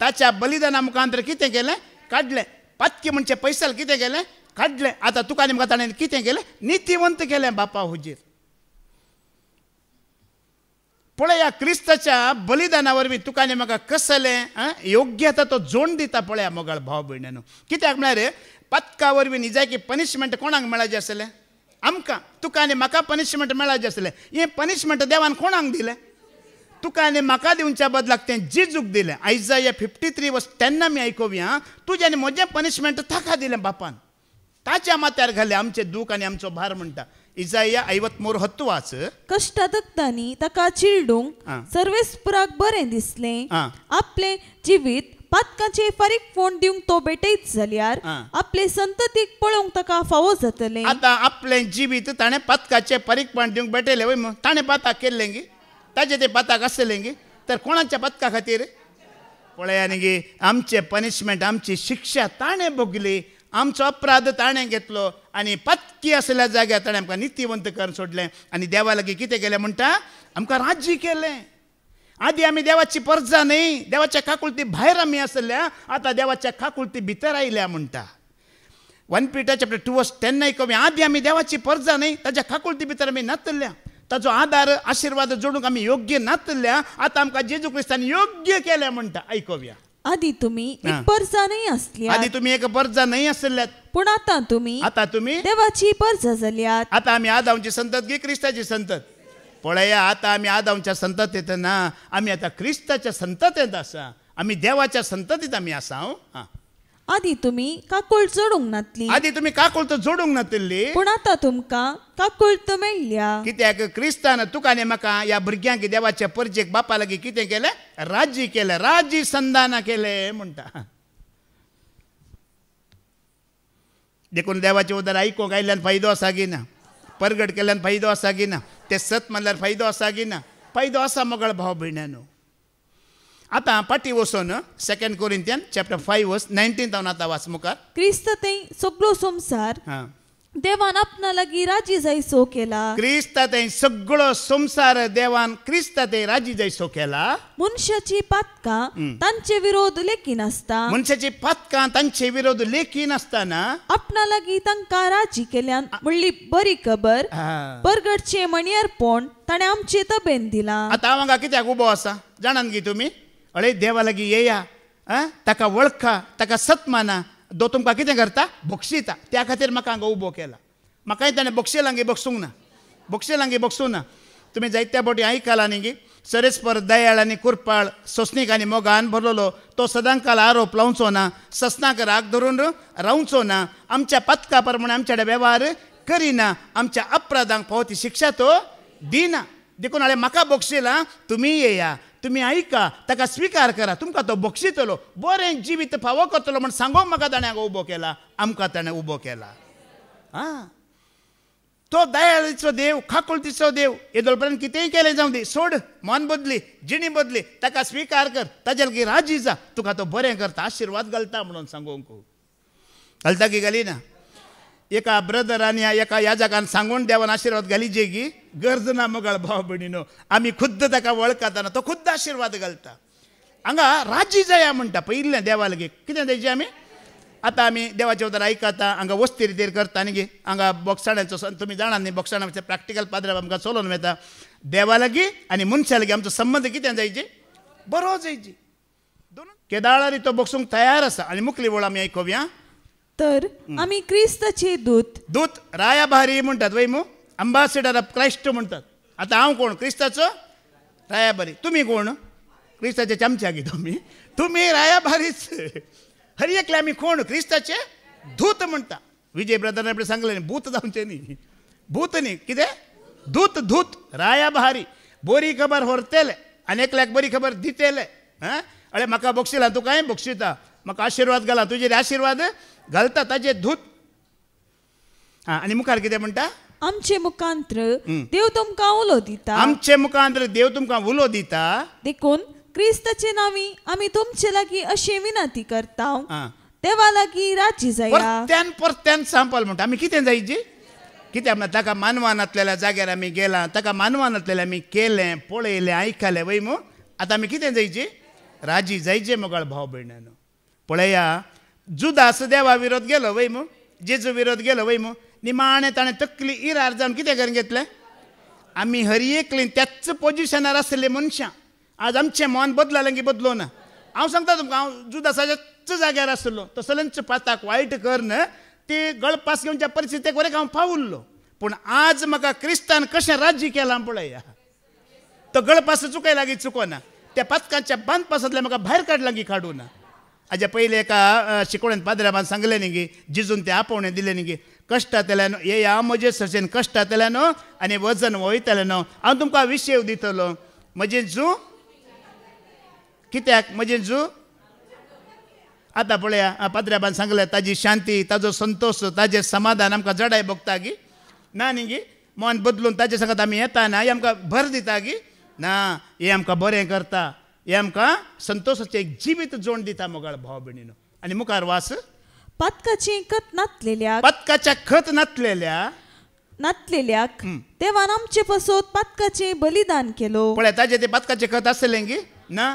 ताच्या बलिदाना मुखांतर कितें केलें? काडलें. पातकी म्हणचे पैसाल कितें केलें? काडलें. आतां तुका आनी म्हाका ताणें कितें केलें? नितीवंत केलें बापा हुजीर. पळया क्रिस्ताच्या बलिदाना वरवीं तुका आनी म्हाका कसलें योग्यता तो जोड दिता. पळया मोगाळ भाव भयणानो. कित्याक म्हळ्यार पातका वरवीं निजाकी पनिशमेंट कोणाक मेळाचें आसलें? आमकां. तुका आनी म्हाका पनिशमेंट मेळाचें आसलें. हें पनिशमेंट देवान कोणाक दिलें? तुका आनी म्हाका दिवच्या बदलाक तें जेजूक दिलें. आयजाया 53:10 आमी आयकुया. तुजें आनी म्हजें पनिशमेंट ताका दिलें बापान. ताच्या माथ्यार घालें आमचें दूख आनी आमचो भार म्हणटा. इजाया 53:10 वाच. कश्टादक्तांनी ताका चिरडूंक सर्वेस्पराक बरें दिसलें. आपलें जिवीत पातकाचे फारीक फोंड दिवंक तो बेटयत जाल्यार आपले संततीक पळोवंक ताका फावो जातले. आता आपले जिवीत ताणें पातकाचे फारीकपण दिवंक बेटयले वय, ताणें पाताक केल्लें गी, ताजे ते पाताक आसलें गी, तर कोणाच्या पातका खातीर पळया न्ही गे, आमचे पनिशमेंट, आमची शिक्षा ताणें भोगली, आमचो अपराध ताणें घेतलो आनी पत्की आसल्या जाग्यार ताणें आमकां नित्यवंत करून सोडलें आनी देवा लागीं कितें केलें म्हणटा, आमकां राज्य केलें. आदी आमी देवाची परजा न्ही, देवाच्या काकुळती भायर आमी आसल्या, आतां देवाच्या काकुळती भितर आयल्या म्हणटा. 1 Peter chapter 2:10 ऐकूया, आदी आमी देवाची परजा न्ही, ताच्या काकुळती भितर आमी नातल्या, ताचो आदार आशिर्वाद जोडूंक आमी योग्य नातल्या, आतां आमकां जेजू क्रिस्तान योग्य केलें म्हणटा. ऐकूया, आदी तुम्ही एक परजा नाही असल्या, आदी तुम्ही एक परजा नाही आसल्यात, पण आता तुम्ही देवाची परजा जाल्यात. आता आमी आदामची संतत गी क्रिस्ताची संतत. पळया, आता आमी आदामच्या संततेत ना, आमी आता क्रिस्ताच्या संततेत आसा, आमी देवाच्या संततीत आमी आसा. आदी तुम्ही काकुळ जोडूंक नातली, आदी तुम्ही काकुळत जोडूंक नातली, पण आता तुमकां काकुळत मेळ्ळ्या. कित्याक क्रिस्तान तुका आनी म्हाका ह्या भुरग्यांक देवाच्या परजेक बापा लागीं कितें केलें, राज्य केलें, राज्य संधान केलें म्हणटा. देखून देवाचे उदार आयकूंक आयल्यान फायदो आसा की ना, परगट केल्यान फायदो आसा की ना, ते सत म्हणल्यार फायदो आसा की ना, फायदो आसा मोगळ भाव भयण्यानो. आता पाटी वचून 2 Corinthians chapter 5:19 हांव आतां वाच मुखार. क्रिस्तातय सगळो संसार देवान आपणा लागीं राजी जायसो केला. क्रिस्तातय सगळो संसार देवान क्रिस्तातय राजी जायसो केला. मनशाची पातकां तांचे विरोध लेखी नासता, मनशाची पातकां तांचे विरोध लेखी नासतना आपणा लागीं तांकां राजी केल्यान म्हणली बरी खबर, परगटचे मणियारपण ताणें आमचे तबेन दिला. आता हांव हांगा कित्याक उबो आसा जाणात गी तुमी, अळे देवा लागीं येया, ताका वळखा, ताका सत्माना, दो तुमकां कितें करता, बक्षिता. त्या खातीर म्हाका हांगा उबो केला. म्हाकाय ताणें बक्षेलांगी बक्षूंक ना, बक्षेलांगी बक्षूंक ना. तुमी जायत्या फावटी आयकला न्ही गी, सरेस्पर दयाळ आनी कुरपाळ, सोंसणीक आनी मोगान भरलेलो तो सदांकाल आरोप लावचो ना, ससनाक राग धरून रावचो ना, आमच्या पथका प्रमाणे आमचे वेव्हार करिना, आमच्या अपराधांक फावो ती शिक्षा तो दिना. देखून हांवें म्हाका बक्षिलां, तुमी येया, तुम्ही ऐका, ताका स्वीकार करा, तुमकां तो बक्षितलो, बरें जिवीत फावो करतलो म्हण सांगोंक म्हाका ताणें हांगा उबो केला, आमकां ताणें उबो केला. तो दयाळीचो देव, खाकुळतीचो देव, येदोळ पर्यंत कितेंय केलें जावं दी, सोड, मन बदली, जिणी बदली, ताका स्वीकार कर, ताजे लागीं राजी जा, तुका तो बरें करता, आशिर्वाद घालता म्हणून सांगोंक घालता की घाली ना. एका ब्रदरान एका याजकान सांगून देवान आशिर्वाद घाली जे गी, गरज ना मोगाळ भाव भयणीनो, आमी खुद्द ताका वळखताना तो खुद्द आशिर्वाद घालता. हांगा राजी जाया म्हणटा पयलें देवा लागीं. कितें जायचें आमी, आतां आमी देवाचें उतर आयकता, हांगा वस्ती रितीर करता न्ही गे, हांगा बोक्साण्याचो तुमी जाणात न्ही, बोक्साण्याचे प्रॅक्टिकल पाद्र आमकां चलोवन वता. देवा लागीं आनी मनशा लागीं आमचो संबंद कितें जायची, बरो जायची. केदाळारी तो बोक्सूंक तयार आसा. आनी मुखली वळ आमी आयकूया. तर आमी क्रिस्ताचे दूत रायाभारी म्हणटात वय मू, अंबासिडर ऑफ क्रायस्ट म्हणटात. आता हांव कोण, क्रिस्ताचो रायाभारी. तुमी कोण, क्रिस्ताचे चमच्यागी. तुमी रायाभारीच. हर एकले आमी कोण, क्रिस्ताचे दूत म्हणटा. विजय ब्रदरान आपणे सांगले भूत जावचे न्ही, भूत न्ही, कितें दूत रायाभारी. बरी खबर व्हरतेले आनी एकल्याक बरी खबर दितेले. अळे म्हाका बक्षिला, तुकाय बक्षिता, म्हाका आशिर्वाद घाला, तुजेर आशिर्वाद घालता, ताजे दूत. आनी मुखार कितें म्हणटा, आमचे मुखांत्र देव तुमकां उलो दिता, आमचे मुखांत्र देव तुमकां उलो दिता. देखून क्रिस्ताचे नांवी आमी तुमचे लागीं अशें विनंती करता, देवा लागीं राजी जाया. परत्यान सांपल म्हणटा. आमी कितें जायची, कित्याक म्हणटा ताका मानवान आसलेल्या जाग्यार आमी गेला, ताका मानवान आसलेलें आमी केलें, पळयलें, आयकलें वय मू. आतां आमी कितें जायची, राजी जायचे मोगाळ भाव भयणानो. पळया, जुदास देवा विरोध गेलो वय मू, जेजू विरोध गेलो वय मू. निमाणें ताणें तकली इरार जावन कितें करून घेतलें, आमी हर एकलीं त्याच पोजिशनार आसले मनशां. आज आमचें मन बदलालें की बदलो ना. हांव सांगता तुमकां, हांव जुदासाच्याच जाग्यार आसलो, तसलेंच पाताक वायट करन ती गळपास घेवच्या परिस्थितीक वरेक हांव पावुल्लो. पूण आज म्हाका क्रिस्तान कशें राज्य केलां पळया. तो गळपास चुकाय लागीं चुकोना, त्या पातकांच्या बांदपासांतल्यान म्हाका भायर काडला की काडूं ना. हाज्या पयलीं एका शिकवणेंत पाद्राबान सांगलें न्ही गी, जिजून तें आपोवणें दिलें न्ही गी, कश्टांतल्यान येया म्हजे सरचेन कश्टांतल्यान आनी वजन वयतल्यान हांव तुमकां विशय दितलो. म्हजें जू कित्याक, म्हजें जू आतां पळया पाद्र्याबान सांगलें ताजी शांती ताजो संतोष ताजें समाधान आमकां जडाय भोगता गी ना न्ही गी मन बदलून ताजे सांगत आमी येता ना हे आमकां भर दिता गी ना हे आमकां बरें करता हे आमकां संतोशाचें एक जिवीत जोड दिता मोगाळ भाव भयणीनो आनी मुखार वास पदकाची खत नातलेल्या पदकाच्या खत नातलेल्याक देवान आमचे पासत पदकाचे बलिदान केलो पळय ताजें तें पदकाचें खत आसलें गी ना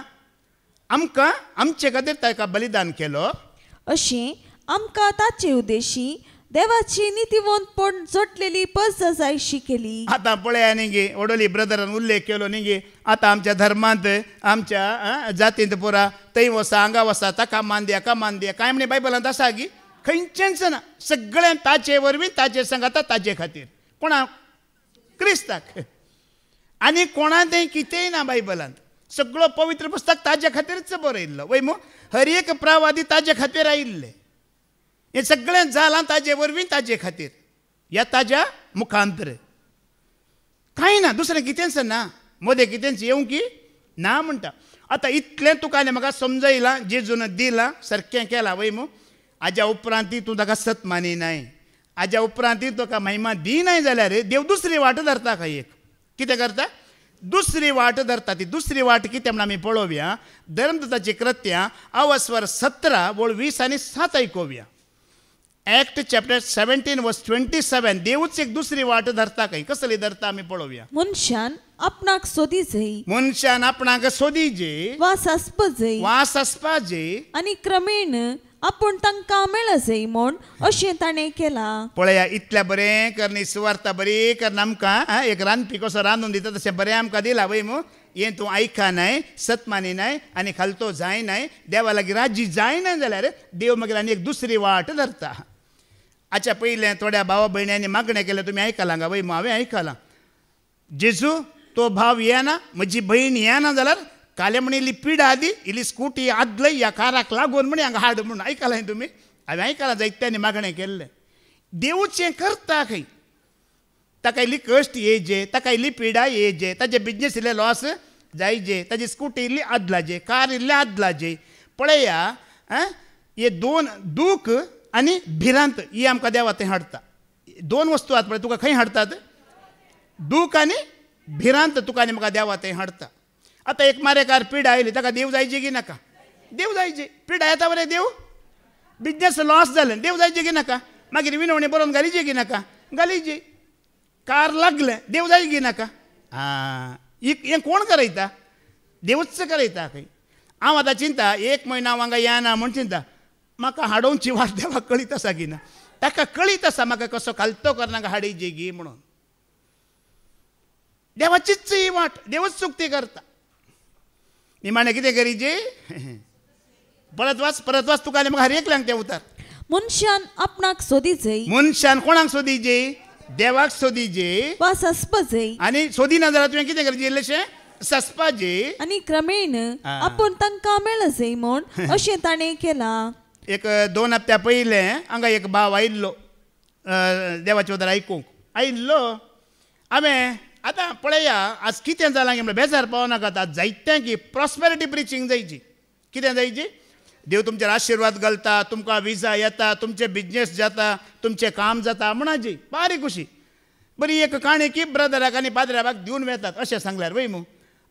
आमकां आमचे खातीर ताका बलिदान केलो अशें आमकां ताचे उद्देशी देवाची नितीवंतपण जोडलेली पद जायशी केली आतां पळया न्ही गे ओडोली ब्रदरान उल्लेख केलो न्ही गे आतां आमच्या धर्मांत आमच्या जातींत पुरा थंय वसा हांगा वसा ताका मान दिया कांय म्हणे बायबलांत आसा गी खंयचेंच ना सगळें ताचे वरवीं ताचे सांगाता ताचे खातीर कोणाक क्रिस्ताक आनी कोणा तें कितेंय ना बायबलांत सगळो पवित्र पुस्तक ताजे खातीरच बरयल्लो वय मू हर एक प्रवादी ताजे खातीर आयिल्ले हें सगळें जालां ताजे वरवीं ताजे खातीर ह्या ताज्या मुखांतर कांय ना दुसरें कितेंच ना मोदें कितेंच येवं की ना म्हणटा आतां इतलें तुका आनी म्हाका समजयलां जेजून दिलां सारकें केलां वय मू हाज्या उपरांतूय तूं ताका सत मानिनाय हाज्या उपरांतूय तुका महिमा दिनाय जाल्यार देव दुसरी वाट धरता खंय एक कितें करता दुसरी वाट धरता ती दुसरी वाट कितें म्हण आमी पळोवया धर्मदूताची कृत्यां अवस्वर 17 वळ 20 आनी 7 आयकोवया Act chapter 17 verse 27 देवच एक दुसरी वाट धरता खंय कसली धरता आमी पळोवया मनशान आपणाक सोदी जाय मनशान आपणाक सोदी जे वास आसपा जाय आनी क्रमेण आपूण तांकां मेळ जाय म्हूण अशें ताणें केलां पळया इतल्या बरें करनी सुवार्ता बरी करन आमकां एक रांदपी कसो रांदून दिता तशें बरें आमकां दिलां वय मू हें तूं आयकानाय सत मानिनाय आनी खालतो जायनाय देवा लागीं राजी जायना जाल्यार देव मागीर आनी एक दुसरी वाट धरता हाच्या पयलें थोड्या भावा भयण्यांनी मागणें केलें तुमी आयकलां गा वय हांवें आयकलां जेजू तो भाव येना म्हजी भयण येना जाल्यार काले म्हण इल्ली पिडा दी इल्ली स्कूटी आदलय ह्या काराक लागून म्हण हांगा हाड म्हणून आयकलां तुमी हांवें आयकलां जायत्यांनी मागणें केल्लें देवूच हें करता खंय ताका इल्ली कश्ट येयजे ताका इल्ली पिडा येयजे ताजे बिजनेस इल्ले लॉस जायजे ताजी स्कूटी इल्ली आदलाजे कार इल्ले आदलाजे पळया हे दोन दूख आनी भिरांत ही आमकां देवा थंय हाडटा दोन वस्तू आहात पळय तुका खंय हाडटात दूख आनी भिरांत तुका आनी म्हाका देवा थंय हाडटा आतां एक मारेकार पिडा आयली ताका देव जायची की नाका देव जायची पिडा येता बरें देव बिजनेस लॉस जालें देव जायचे की नाका मागीर विनवणी बरोवन घालीचे की नाका घालीची कार लागलें देव जाय की नाका हें कोण करयता देवच करयता खंय हांव आतां चिंता एक म्हयनो हांव हांगा येना म्हूण चिंता म्हाका हाडोवची वाट देवाक कळीत आसा की ना ताका कळीत आसा म्हाका कसो खालतो करनाका हाडीची गी म्हणून देवाचीच ही वाट देवच चुकती करता निमाणें कितें करीचे परत वाच तुका आनी म्हाका हर एकल्यांक तें उतार मनशान आपणाक सोदी जाय मनशान कोणाक सोदी जे देवाक सोदी जे वास आसपा जाय आनी सोदी ना जाल्यार तुवें कितें करचें इल्लेशें ससपा जे आनी क्रमेण आपूण तांकां मेळ जाय म्हूण अशें ताणें केलां एक 2 हप्त्या पयलें हांगा एक भाव आयिल्लो देवाचें उतर आयकूंक आयिल्लो हांवें आतां पळया आज कितें जालां की म्हणल्यार बेजार पावनाका आतां जायत्यांक की प्रॉस्पेरिटी प्रिचींग जायची कितें जायची देव तुमचेर आशिर्वाद घालता तुमकां विजा येता तुमचे बिजनेस जाता तुमचें काम जाता म्हणाजी बारीक कशी बरी एक काणी की ब्रदराक आनी पाद्र्याक दिवन वेतात अशें सांगल्यार वय मू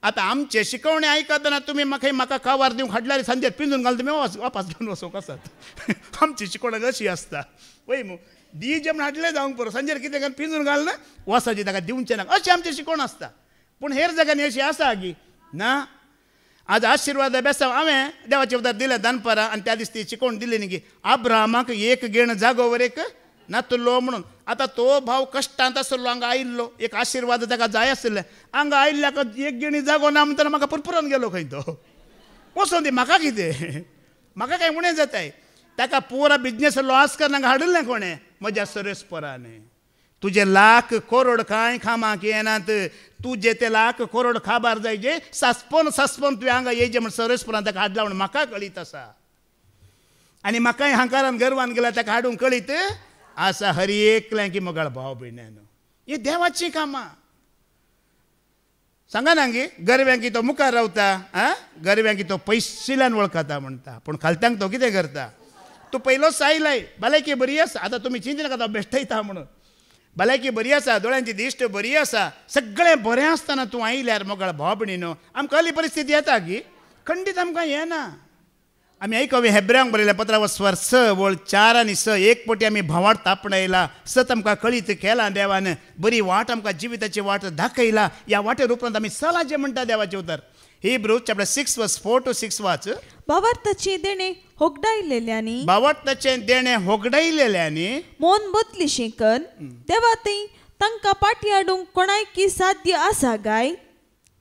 आतां आमचे शिकवणे आयकतना तुमी म्हाका कावार दिवंक हाडल्यार सांजेर पिंजून घाल तुमी वापस घेवन वचोंक आसात आमची शिकवण अशी आसता वय मू डीजे म्हण हाडलें जावंक पुरो सांजेर कितें करून पिंजून घाल ना वसाची ताका दिवचें ना अशी आमची शिकवण आसता पूण हेर जाग्यांनी अशी आसा गी ना आज आशिर्वाद बेसांव हांवें देवाचें उतर दिलें दनपारां आनी त्या दिसा ती शिकवण दिली न्ही की अब्राहमाक एक घेण जागोवर एक नातलो म्हणून आतां तो भाव कश्टांत आसलो हांगा आयिल्लो एक आशिर्वाद ताका जाय आसले हांगा आयिल्ल्याक एक गेणी जागो ना म्हणटना म्हाका पुरपुरोन गेलो खंय तो वचोन दी म्हाका कितें म्हाका काय उणें जाताय ताका पुरा बिजनेस लॉस करन हांगा हाडिल्लें कोणें म्हज्या सरेस्परान तुजे लाख करोड कांय कामाक येनात तुजे ते लाख करोड खाबार जायचे सासपन तुवें हांगा येयचे म्हण सरेस्परान ताका हाडला म्हण म्हाका कळीत आसा आनी म्हाकाय हांकारान गर्वान गेला ताका हाडूंक कळीत आसा हर एकल्यां की मोगाळ भाव भयण्यान हे देवाचीं कामां सांगा ना गे गरब्यांकी तो मुखार रावता आ गरब्यांकी तो पयशिल्यान वळखता म्हणटा पूण खालत्यांक तो कितें करता तूं पयलोच आयलाय भलायकी बरी आसा आतां तुमी चिंतनाका तो बेश्टयता म्हणून भलायकी बरी आसा दोळ्यांची दिश्ट बरी आसा सगळें बरें आसतना तूं आयल्यार मोगाळ भाव भयणीनो आमकां असली परिस्थिती येता की खंडीत आमकां येना आमी आयकवे हेब्र्यांक बरयल्या पत्रावर स्वर 6 वळ 4 आनी 6 एक पटी आमी भावार्थ आपणायला सत आमकां कळीत केला देवान बरी वाट आमकां जिविताची वाट दाखयला ह्या वाटेर उपरांत आमी चला जें म्हणटा देवाचें उतर हिब्रू चॅप्टर 6 वर्स 4 to 6 वाच भावार्थाचे देणे होगडायलेल्यांनी भावार्थाचें देणें होगडायलेल्यांनी मोन बदली शेकन तेव्हा ते तांकां पाटी हाडूंक कोणायकी साध्य आसा काय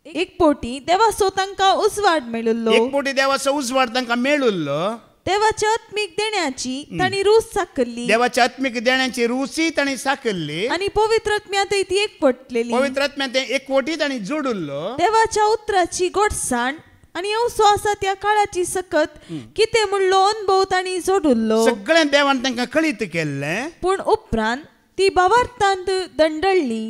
एक पोटी देवाचो तांकां उजवाड मेळिल्लो एक पोटी देवाचो उजवाड तांकां मेळिल्लो देवाच्या आत्मीक देण्याची तांणी रूच साकरली देवाच्या आत्मीक देण्याची रुची तांणी साकरली आनी पवित्र आत्म्यांतय ती एकवटलेली पवित्र आत्म्यान तें एकवटी तांणी जोडुल्लो देवाच्या उतराची गोडसाण आनी येवसो आसा त्या काळाची सकत कितें म्हणलो अनुभव तांणी जोडुल्लो सगळें देवान तांकां कळीत केल्लें पूण उपरांत ती भावार्थांत दंडळली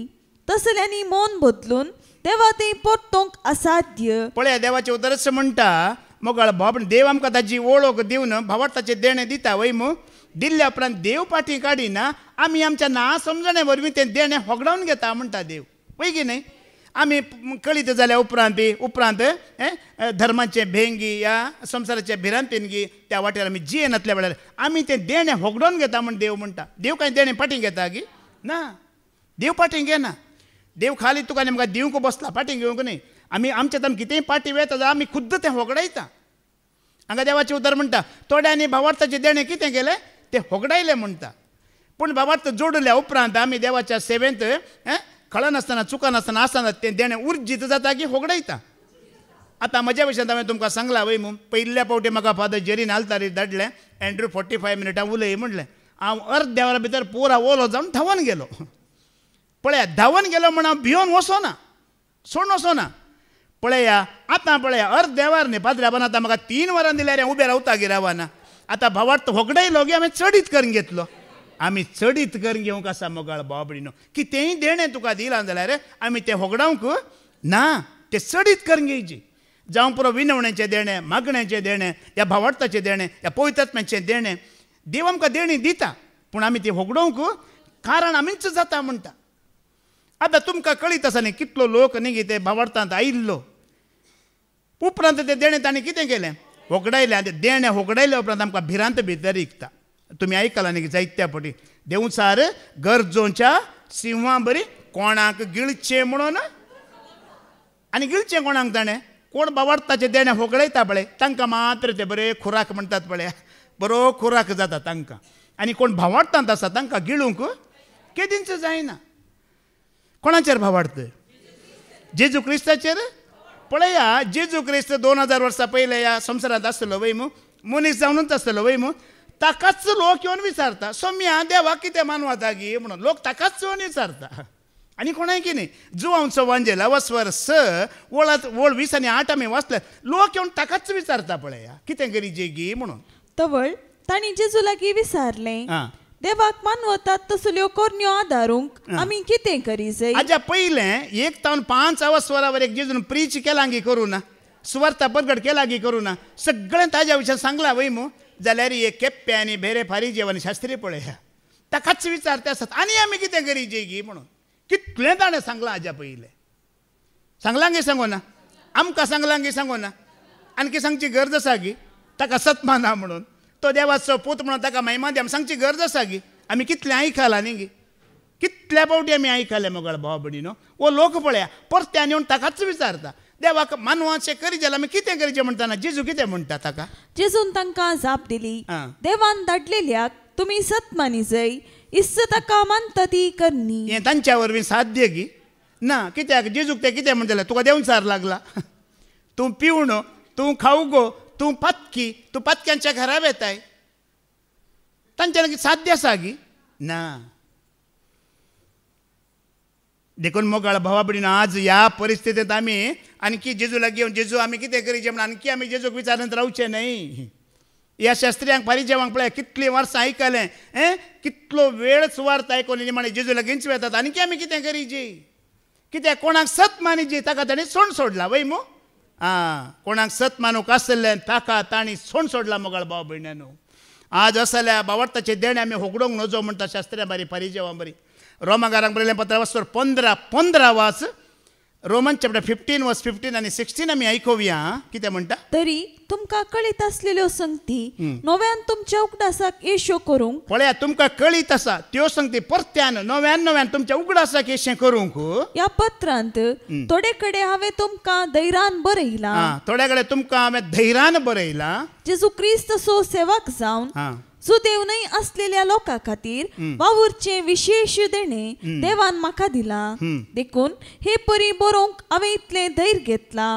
तसल्यांनी मौन बदलून देवा ते परतोंक असाध्य पळया देवाचें उतर अशें म्हणटा मोगाळ भाव देव आमकां ताची वळख दिवन भावार्थाचें देणें दिता वय मू दिल्ल्या उपरांत देव पाटी काडिना आमी आमच्या ना समजणे वरवीं तें देणें होगडावन घेता म्हणटा देव वय की न्हय आमी कळीत जाल्या उपरांत धर्माचे भेंगी या संवसाराचे भिरांतीनगी त्या वाटेर आमी जियेनातल्या वेळार आमी तें देणें होगडावन घेता म्हण देव म्हणटा देव कांय देणें पाटी घेता की ना देव पाटी घेना देव खाली तुका आमकां दिवंक बसला पाटी घेवंक न्ही आमी आमच्या तान कितेंय पाटी वेता जाल्यार आमी खुद्द तें होगडायता हांगा देवाचें उतर म्हणटा थोड्यांनी भावार्थाचें देणें कितें केलें तें होगडायलें म्हणटा पूण भावार्थ जोडल्या उपरांत आमी देवाच्या सेवेंत कळनासतना चुकनासतना आसतना तें देणें उर्जीत जाता की होगडायता आतां म्हज्या विशयांत हांवें तुमकां सांगलां वय मू पयल्या फावटी म्हाका फादर जेरीन आल्तारीर धाडलें एंड्रू 45 मिनटां उलय म्हणलें हांव अर्द्या वरा भितर पुरा ओलो जावन धांवन गेलो पळया धांवन गेलो म्हण हांव भिवन वचोना सोडून वचोना पळया आतां पळया अर्द्या वर न्ही पाद्र्याबान आतां म्हाका 3 वरां दिल्यार हांव उबें रावता गी रावाना आतां भावार्थ होगडायलो गी हांवें चडीत करून घेतलो आमी चडीत करून घेवंक आसा मोगाळ भाव भयणीनो कितेंय देणें तुका दिलां जाल्यार आमी तें होगडावंक ना तें चडीत करून घेवची जावं पुरो विनवणेचें देणें मागणेचें देणें ह्या भावार्थाचें देणें ह्या पवित्रात्म्याचें देणें देव आमकां देणी दिता पूण आमी तें होगडावंक कारण आमीच जाता म्हणटा आतां तुमकां कळीत आसा न्ही कितलो लोक न्ही ते भावार्थांत आयिल्लो उपरांत तें देणें ताणें कितें केलें होगडायलें आनी तें देणें होगडायल्या उपरांत आमकां भिरांत भितर विकता तुमी आयकलां न्ही जायत्या फावटी देंवचार गरजोच्या सिंहां बरी कोणाक गिळचें म्हणून आनी गिळचें कोणाक ताणें कोण भावार्थाचें देणें होगडायता पळय तांकां मात्र ते बरे खुराक म्हणटात पळय बरो खुराक जाता तांकां आनी कोण भावार्थांत आसा तांकां गिळूंक केदींच जायना कोणाचेर भावार्थ जेजू क्रिस्ताचेर पळया जेजू क्रिस्त 2000 वर्सां पयले ह्या संवसारांत आसतलो वय मू मनीस जावनूच आसतलो वय मू ताकाच लोक येवन विचारता सोम्या देवाक कितें मानवता गी म्हणून लोक ताकाच येवन विचारता आनी कोणाय की न्ही जुवांचो वांजेला वस्वर 6 वळ 20 आनी 8 आमी वाचले लोक येवन ताकाच विचारता पळया कितें करी जे गी म्हणून तवळ ताणी जेजू लागीं विचारलें देवाक मानवतात तसल्यो कोरण्यो आदारूंक आमी कितें करी जाय हाज्या पयलें 1 तावन 5 वरां एक जेजून प्रीच केलां गी करूं ना सुवार्ता परगट केलां गी करूं ना सगळें ताज्या विशयान सांगलां वय मू जाल्यार हे केप्पे आनी भेरे फारीजे आनी शास्त्री पळया ताकाच विचारते आसत आनी आमी कितें करी जे गी म्हणून कितलें ताणें सांगलां हाज्या पयलें सांगलां गे सांगो ना आमकां सांगलां गे सांगो ना आनी सांगची गरज आसा गी ताका सत्मा ना म्हणून तो देवाचो पूत म्हणून ताका महिमा दी आमी सांगची गरज आसा गी आमी कितलें आयकलां न्ही गी कितल्या फावटी आमी आयकलें मोगाळ भाव भयणीनो वो लोक पळया परत्यान येवन ताकाच विचारता देवाक मानवाचें करी जाल्यार आमी कितें करचें म्हणटाना जेजू कितें म्हणटा ताका जेजून तांकां जाप दिली देवान धाडलेल्याक तुमी सत मानी जाय इस्स ताका मानता ती करनी हें तांच्या वरवीं साध्य गी ना कित्याक जेजूक तें कितें म्हणटलें तुका देंवचार लागला तूं पिवणो तूं खावगो तूं पातकी तूं पातक्यांच्या घरा वेताय तांच्यान साध्य आसा गी ना देखून मोगाळ भावा भयणीन आज ह्या परिस्थितींत आमी आणकी जेजू लागीं येवन जेजू आमी कितें करीचें म्हणून आणकी आमी जेजूक विचारत रावचें न्हय ह्या शास्त्र्यांक फारीजेवांक पळय कितलीं वर्सां आयकलें कितलो वेळ सुवार्थ आयकून निमाणे जेजू लागींच वेतात आणकी आमी कितें करीचें कित्याक कोणाक सत मानी जी ताका ताणें सोंड सोडला वय मू कोणाक सत मानूक आसले ताका ताणी सोंड सोडला मोगाळ भाव भयण्यानो आज असल्या भावार्थाचे देणे आमी होगडोंक नजो म्हणटा शास्त्र्यां बारी फारिजेवां बारी रोमाकारांक बरयलें पत्र वाचतो 15 वाच रोमन चॅप्टर 15 वर्स 15 आणि 16 आमी आयकुया कितें म्हणटा तरी तुमकां कळीत आसलेल्यो संगती नव्यान तुमच्या उगडासाक येशो करूंक पळया तुमकां कळीत आसा त्यो संगती परत्यान नव्यान तुमच्या उगडासाक येशें करूंक या पत्रांत थोडे कडे हांवें तुमकां धैर्यान बरयला थोड्या कडेन तुमकां हांवें धैर्यान बरयला जेजू क्रिस्त सो सेवक जावन सुदैवनय असलेल्या लोकां खातीर वावुरचे विशेष देणे देवान म्हाका दिला देखून हे परी बरोवंक हांवें इतलें धैर्य घेतला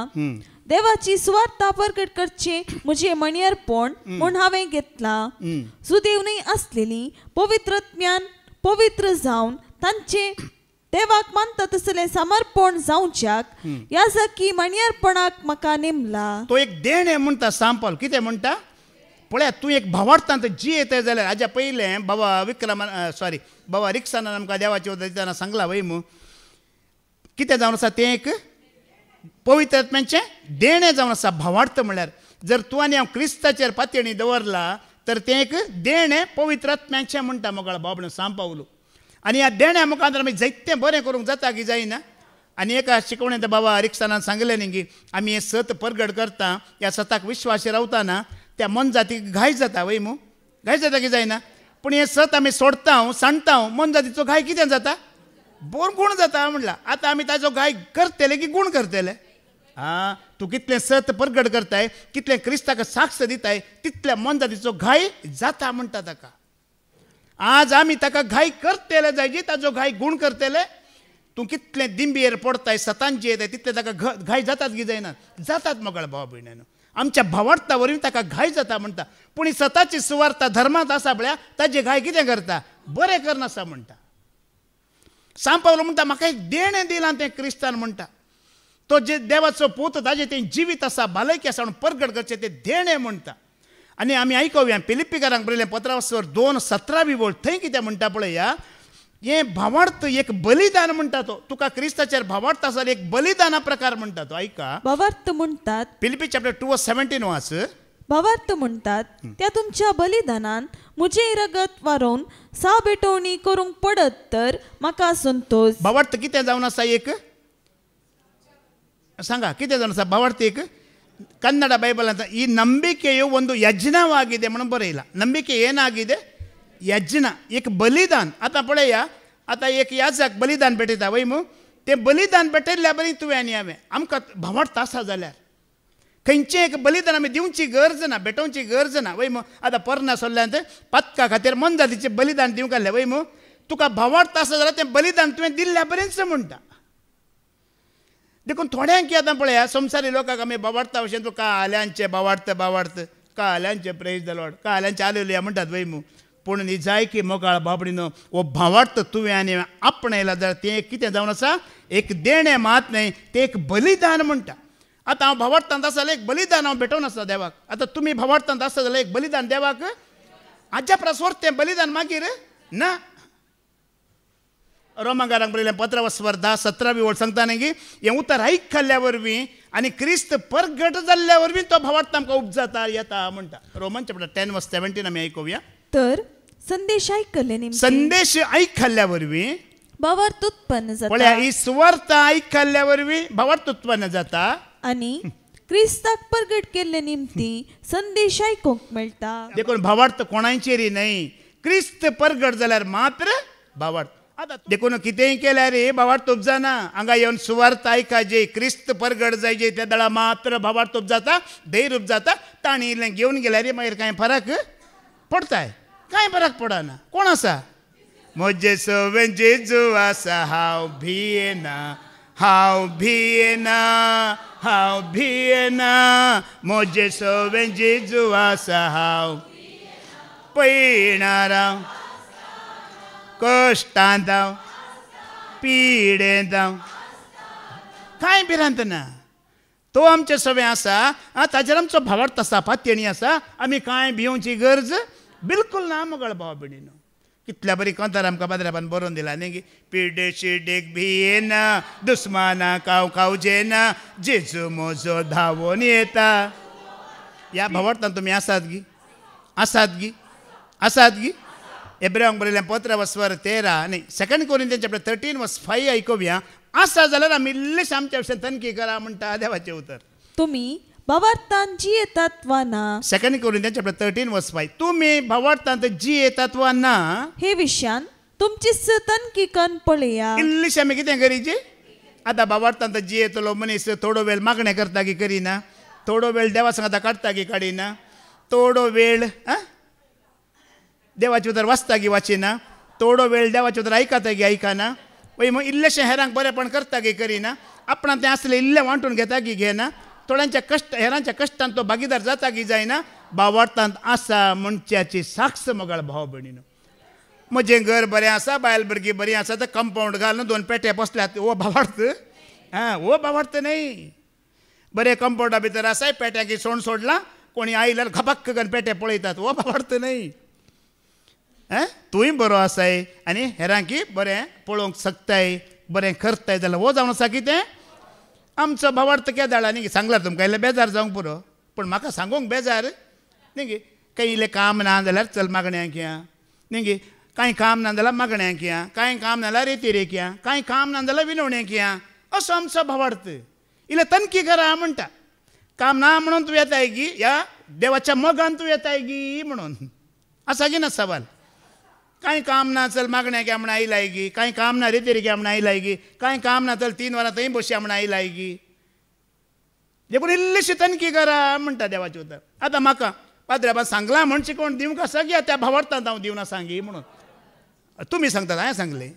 देवाची सुवार्ता प्रकट करचे म्हजे मणियरपण म्हूण हांवें घेतला सुदैवनय असलेली पवित्रत्म्यान पवित्र जावन तांचे देवाक मानता तसले समर्पण जावच्याक याजकी मणियरपणाक म्हाका नेमला तो एक देणे म्हणटा सांपल कितें म्हणटा पळया तूं एक भावार्थांत जी येता जाल्यार हाज्या पयलें बाबा रिक्सानान आमकां देवाची उदक दितना सांगला वय मू कितें जावन आसा तें एक पवित्रात्म्याचें देणें जावन आसा भावार्थ म्हळ्यार जर तूं आनी हांव क्रिस्ताचेर पातयणी दवरला तर तें एक देणें पवित्रात्म्याचें म्हणटा मोगाळ बाबण सांपावलो आनी ह्या देण्या मुखार आमी जायतें बरें करूंक जाता की जायना आनी एका शिकवणेंत बाबा रिक्सानान सांगलें न्ही की आमी हें सत परगट करता ह्या सताक विश्वासी रावतना त्या मन जातीक घाय जाता वय मू घाय जाता की जायना पूण हें सत आमी सोडटा सांडटा मन जातीचो घाय कितें जाता बोर गुण जाता म्हणला आतां आमी ताजो घाय करतले की गुण करतले तूं कितलें सत परगट करताय कितलें क्रिस्ताक साक्ष दिताय तितल्या मन जातीचो घाय जाता म्हणटा ताका आज आमी ताका घाय करतले जाय जी ताजो घाय गुण करतले तूं कितलें दिंबयेर पडताय सतांची येताय तितलें ताका घाय जातात की जायना जातात मोगाळ भाव भयण्यानो आमच्या भावार्था वरवीं ताका घाय जाता म्हणटा पूण ही सताची सुवार्ता धर्मांत आसा म्हळ्यार ताजें घाय कितें करता बरें करनासा म्हणटा सांपावलो म्हणटा म्हाका एक देणें दिलां तें क्रिस्तान म्हणटा तो जे देवाचो पूत ताजें तें जिवीत आसा भलायकी आसा म्हणून परगट करचें तें देणें म्हणटा आनी आमी आयकुया फिलिप्पीकारांक बरयलें पत्रावाचो 2:17 बोल थंय कितें म्हणटा पळया हें भावार्थ एक बलिदान म्हणटा तो तुका क्रिस्ताचेर भावार्थ आसा एक बलिदाना प्रकार म्हणटा तो ऐका भावार्थ म्हणटात फिलिप्पी चॅप्टर 2:17 वाच भावार्थ म्हणटात त्या तुमच्या बलिदानान म्हजें रगत वारोवन साबेटवणी करूंक पडत तर म्हाका संतोष भावार्थ कितें जावन आसा एक सांगा कितें जावन आसा भावार्थ एक ಕನ್ನಡ ಬೈಬಲ್ ಅಂತ ಈ ನಂಬಿಕೆಯು ಒಂದು ಯಜ್ಞವಾಗಿದೆ म्हणून ಬರೆಯಿಲ್ಲ ನಂಬಿಕೆ ಏನಾಗಿದೆ ಯಜ್ಞ एक बलिदान आता पळया आता एक याजक बलिदान भेटयता वय मू ते बलिदान भेटयल्ल्या बरी तुवें आनी हांवें आमकां भावार्थ आसा जाल्यार खंयचें एक बलिदान आमी दिवची गरज ना भेटोवची गरज ना वय मू आतां पर्ना सोल्ल्यांत पत्का खातीर मन जातीचें बलिदान दिवंक आहलें वय मू तुका भावार्थ आसा जाल्यार तें बलिदान तुवें दिल्ल्या बरेंच म्हणटा देखून थोड्यांक आतां पळया संवसारी लोकांक आमी भावार्था भशेन तुका काल्यांचे भावार्थ काल्यांचे प्रेज द लॉर्ड काल्यांचे हालेलुया म्हणटात वय मू पूण न्ही जाय की मोगाळ बाबडीनो हो भावार्थ तुवें आनी आपणयला जाल्यार तें कितें जावन आसा एक देणें मात न्हय तें एक बलिदान म्हणटा आतां हांव भावार्थांत आसा जाल्यार एक बलिदान हांव भेटोवन आसा देवाक आतां तुमी भावार्थांत आसा जाल्यार एक बलिदान देवाक हाज्या परस तें बलिदान मागीर ना रोमाकारांक बरयलें पत्रावाचो 10:17 बोल सांगता न्ही की हें उतर आयकल्ल्या वरवीं आनी क्रिस्त परगट जाल्ल्या वरवीं तो भावार्थ आमकां उपजाता येता म्हणटा रोमन चॅप्टर 10:17 आमी आयकुया तर संदेश आयकले निमते संदेश आयकल्ल्या वरवीं भावार्थ उत्पन्न जाता पळया ही सुवार्ता आयकल्ल्या वरवीं भावार्थ उत्पन्न जाता आनी क्रिस्ताक परगट केल्ले निमती संदेश आयकूंक मेळटा देखून भावार्थ कोणाचेरी न्हय क्रिस्त परगट जाल्यार मात्र भावार्थ देखून कितेंय केल्यार भावार्थ उपजाना हांगा येवन सुवार्थ आयका जे क्रिस्त परगट जाय जे त्या दळा मात्र भावार्थ उपजाता धैर्य उपजाता ताणी इल्लें घेवन गेल्यार मागीर कांय फरक पडताय कांय फरक पडना कोण आसा म्हजे सवें जेजू आसा हांव भियेना म्हजे सवें जेजू आसा हांव पयणार कश्टांत हांव पिडेंत हांव कांय भिरांत ना तो आमचे सवें आसा ताचेर आमचो भावार्थ आसा पातयणी आसा आमी कांय भिवची गरज बिलकुल ना मोगाळ भाव भयणीनो कितल्या बरी कंतार आमकां बाद्राबान बरोवन दिला न्ही पिडे शिडेक भियेना दुस्माना काव कावजेना जेजू म्हजो धांवून येता. ह्या भावार्थान तुमी आसात गी आसात गी एब्रांक बरयलें पत्र वस्वर 13 न्ही 2 कोरिंथियन चॅप्टर 13:5 आयकुया. आसा जाल्यार आमी इल्लेशें आमच्या विशयान तनकी करा म्हणटा देवाचें उतर. तुम्ही भावार्थान जियेतात वा ना. 2 कोरिंथियन चॅप्टर 13:5 तुमी भावार्थांत जियेतात वा ना हे विशयान तुमची तनकी करून पळया. इल्लेशें आमी कितें करीची. आतां भावार्थांत जियेतलो मनीस थोडो वेळ मागणें करता की करिना, थोडो वेळ देवा सांगाता काडटा की काडिना, थोडो वेळ देवाचें उतर वाचता की वाचिना, थोडो वेळ देवाचें उतर आयकता की आयकना, वय मग इल्लेशें हेरांक बरेपण करता की करिना, आपणान तें आसलें इल्लें वांटून घेता की घेना, थोड्यांच्या हेरांच्या कश्टांत तो भागीदार जाता की जायना. भावार्थांत आसा म्हणच्याची साक्ष मोगाळ भाव भयणीनो. म्हजें घर बरें आसा, बायल भुरगीं बरीं आसा, तर कंपाऊंड घालून 2 पेटे बसल्यात वो भावार्थ. वो भावार्थ न्ही. बरे कंपाऊंडा भितर आसाय, पेट्याकी सोंड सोडला, कोणी आयल्यार घपक्क करून पेटे पळयतात, वो भावार्थ न्ही. तुय बरो आसाय आनी हेरांकी बरें पळोवंक शकताय, बरें करताय जाल्यार वो जावन आसा कितें आमचो भावार्थ केदाळा न्ही. सांगल्यार तुमकां इल्लें बेजार जावंक पुरो, पूण म्हाका सांगूंक बेजार न्ही. काही इल्लें काम ना जाल्यार चल मागण्यांक या न्ही. कांय काम ना जाल्यार मागण्यांक या, कांय काम ना जाल्यार रेतीरेक या, कांय काम ना जाल्यार विनवणेक या. असो आमचो भावार्थ. इल्लें तनकी करा म्हणटा. काम ना म्हणून तूं येताय गी, या देवाच्या मोगान तूं येताय गी म्हणून आसा की ना सवाल. कांय काम ना चल मागण्या घ्या म्हण आयलाय गी, कांय काम ना रेतेरी घ्या म्हण आयलाय गी, कांय काम ना चल 3 वरां थंय बसया म्हण आयलाय गी. देखून इल्लीशी तनकी करा म्हणटा देवाचें उतर. आतां म्हाका पाद्र्याबा सांगलां म्हणचे कोण दिवंक आसा गी त्या भावार्थांत हांव दिवना सांगी म्हणून. तुमी सांगतात हांवें सांगलें.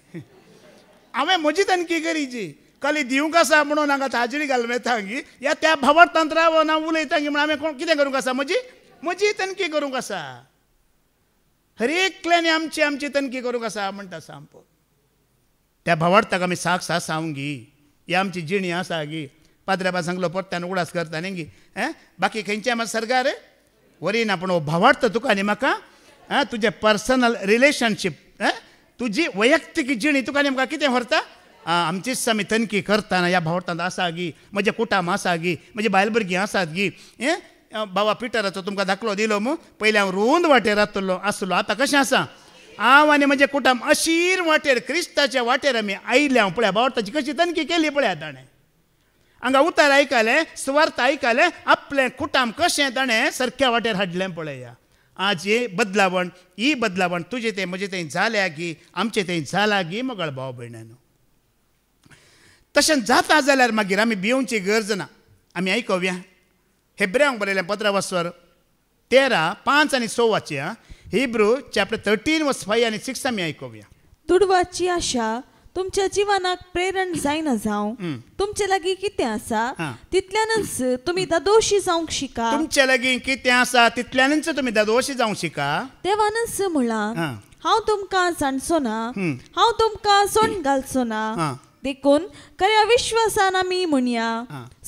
हांवें म्हजी तनकी करीची. खाली दिवंक आसा म्हणून हांगा हाजिरी घालून येता गी, या त्या भावार्थांत रावन हांव उलयता गी म्हणून हांवें कोण कितें करूंक आसा. म्हजी तनकी करूंक आसा. हर एकल्याने आमची तनकी करूंक आसा म्हणटा सांपो. त्या भावार्थाक आमी साक्ष सांगूंक गी. ही आमची जिणी आसा गी. पाद्र्याबा सांगलो परत्यान उगडास करता न्ही गी. बाकी खंयच्या मात सरकार वरिना, पूण हो भावार्थ तुका न्ही म्हाका तुजें पर्सनल रिलेशनशीप, तुजी वैयक्तीक जिणी तुका न्ही म्हाका कितें व्हरता. आमचीच आमी तनकी करतना ह्या भावार्थांत आसा गी, म्हजें कुटुंब आसा गी, म्हजी बायल भुरगीं आसात गी. बाबा पिटराचो तुमकां दाखलो दिलो मू. पयलीं हांव रुंद वाटेर आसलो, आतां कशें आसा हांव आनी म्हजें कुटुंब अशीर वाटेर क्रिस्ताच्या वाटेर आमी आयल्या. पळया भावार्थाची कशी तनकी केली पळया ताणें. हांगा उतार आयकलें, सुवार्थ आयकलें, आपलें कुटुंब कशें ताणें सारक्या वाटेर हाडलें पळया. आज ही बदलावण तुजें तें म्हजें तें जाल्या गी, आमचें तें जाला गी मोगाळ भाव भयणानो. तशें जाता जाल्यार मागीर आमी भिवची गरज ना. आमी आयकुया हेब्रेयांक बरयलें पत्र वस्वर 13, 5 आनी 6 वाचया. हिब्रू चॅप्टर 13:5 आनी 6 आमी आयकुया. दुडवाची आशा तुमच्या जिवनाक प्रेरण जायना जावं. तुमचे लागीं कितें आसा तितल्यानच तुमी दादोशी जावंक शिका. तुमचे लागीं कितें आसा तितल्यानच तुमी दादोशी जावंक शिका. देवानच म्हळां, हांव तुमकां जाणचो ना, हांव तुमकां सोंड घालचो ना. देखून खऱ्या विश्वासान आमी म्हणया,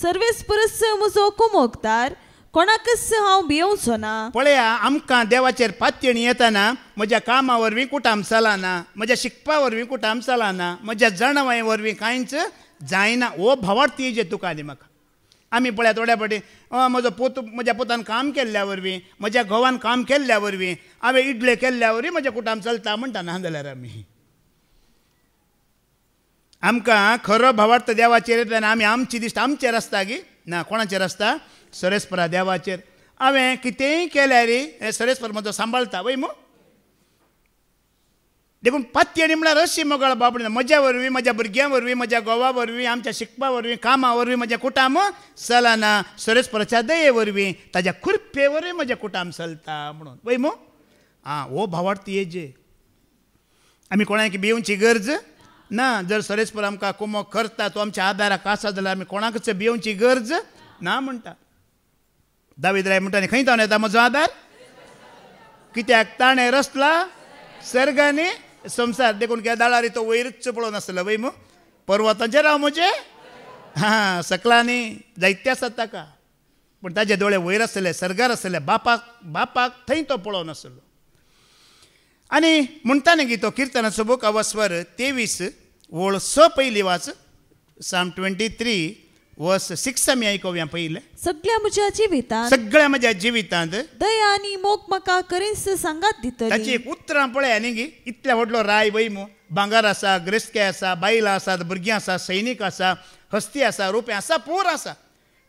सर्वेस परस म्हजो कुमोगदार, कोणाकच हांव भियोवचो ना. पळया आमकां देवाचेर पातयणी येतना म्हज्या कामा वरवीं कुटाम चलना, म्हज्या शिकपा वरवीं कुटाम चलना, म्हज्या जणवाय वरवीं कांयच जायना. हो भावार्थ जे तुका आनी म्हाका. आमी पळया थोड्या फावटी म्हजो पूत म्हज्या पुतान काम केल्ल्या वरवीं, म्हज्या घोवान काम केल्ल्या वरवीं, हांवें इडले केल्ल्या वरवीं म्हजें कुटाम चलता म्हणटा ना जाल्यार आमी. आमकां खरो भावार्थ देवाचेर येतना आमी आमची दिश्ट आमचेर आसता गी ना, कोणाचेर आसता. सरेस्परा देवाचेर. हांवें कितेंय केल्यार सरेस्पर म्हजो सांबाळटा वय मू. देखून पातयणी म्हळ्यार अशी मोगाळ बाबडी म्हज्या वरवीं, म्हज्या भुरग्यां वरवीं, म्हज्या घोवा वरवीं, आमच्या शिकपा वरवीं, कामा वरवीं म्हजें कुटाम चलना. सरेस्पराच्या दये वरवीं, ताज्या कृपे वरवीं म्हजें कुटाम चलता म्हणून वय मू. हो भावार्थ येजे. आमी कोणाक भिवची गरज ना. जर सरेस्पर आमकां कुमो करता, तो आमच्या आदाराक आसा जाल्यार आमी कोणाकच भिवची गरज ना म्हणटा. दावीद राय म्हणटा खंय तावन येता म्हजो आदार, कित्याक ताणें रचला सर्गांनी संवसार. देखून केदाळारी तो वयरच पळोवन आसलो वय मू. पर्वतांचेर हांव म्हजे सकलांनी जायते आसात ताका, पूण ताजे दोळे वयर आसले, सर्गार आसले. बापाक थंय तो पळोवन आसलो. आणि म्हणता गी तो कीर्तनाचो बूक अवस्वर 23 ओळ 6 पहिली वाच. साम 23 वर्स 6 आमी आयकोवया पयले. सगळ्या म्हज्या जिवितांत सगळ्या म्हज्या जिवितांत दया आनी मोग म्हाका करीस सांगात दितली. ताची एक उतरां पळय न्ही गी. इतल्या व्हडलो राय वैमू, भांगार आसा, ग्रेस्के आसा, बायलां आसात, भुरगीं आसा, सैनीक आसा, हस्ती आसा, रुपें आसा, पोर आसा.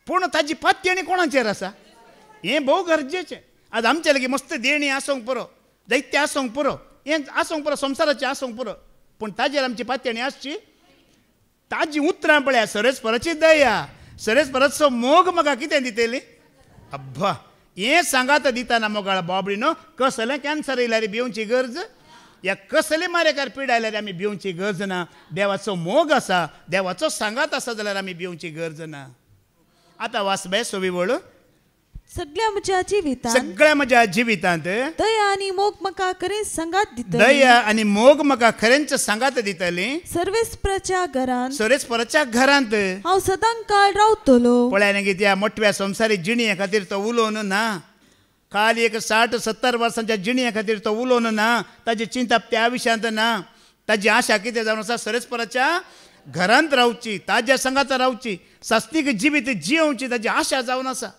पूण ताची पातयणी कोणाचेर आसा? हें भोव गरजेचें. आज आमचे लागीं मस्त देणी आसूंक पुरो, दैत्य आसूंक पुरो, हें आसूंक पुरो, संवसाराचें आसूंक पुरो, पूण ताजेर आमची पातयणी आसची. ताजी उतरां पळया. सरस्वराची दया, सरस्वराचो मोग म्हाका कितें दितली? अब्बा, हें सांगात दितना मोगाळ बाबडीनो, कसलें कॅन्सर येयल्यार भिवची गरज? या कसले मारेकार पिडायल्यार आमी भिवची गरज ना. देवाचो मोग आसा, देवाचो सांगात आसा जाल्यार आमी भिवची गरज ना. आतां वास बाय 6वी वळ. सगळ्या म्हज्या जिवितांत सगळ्या म्हज्या जिवितांत दया आनी मोग म्हाका करीस सांगात दितली. दया आनी मोग म्हाका खरेंच सांगात दितली. सर्वेस्पराच्या घरांत सरस्वराच्या घरांत हांव सदां काळ रावतलो. पळय न्ही त्या मोठव्या संवसारी जिणये खातीर तो उलोवन ना. खाली एक 60-70 वर्सांच्या जिणये खातीर तो उलोवन ना. ताची चिंता त्या विशयांत ना. ताची आशा कितें जावन आसा? सरस्वराच्या घरांत रावची, ताज्या संगात रावची, सास्तीक जिवीत जियोवची, ताची आशा जावन आसा.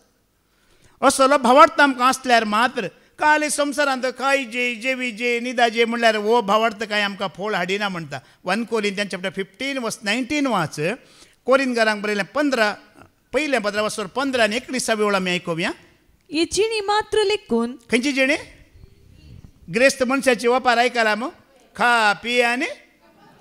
असलो भावार्थ आमकां आसल्यार मात्र काली संवसारांत खायजे जेवीजे निदाजे म्हणल्यार हो भावार्थ कांय आमकां फोळ हाडिना म्हणटा. 1 कोरिंथियन्स चॅप्टर 15 वर्स 19 वाच. कोरिंथकारांक बरयलें 15 पयलें पत्र वर्स 15 आनी 21 वेळ आमी आयकोवया. ही जिणी मात्र लेखून खंयची जिणी? ग्रेस्त मनशाची वापार आयकला मग. खा पी आनी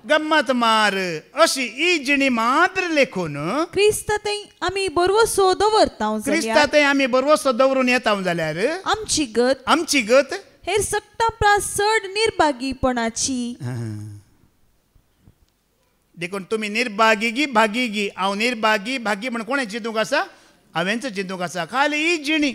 गम्मत मार अशी ही जिणी मात्र लेखून क्रिस्तांतय आमी बरवसो दवरतांव जाल्यार क्रिस्तांतय आमी बरवसो दवरून येतांव जाल्यार आमची गत हेर सक्ता प्रास चड निर्भागीपणाची. देखून तुमी निर्भागी भागी. हांव निर्भागी भागी म्हण कोणें चिंतूंक आसा? हांवेंच चिंतूंक आसा. खाली ही जिणी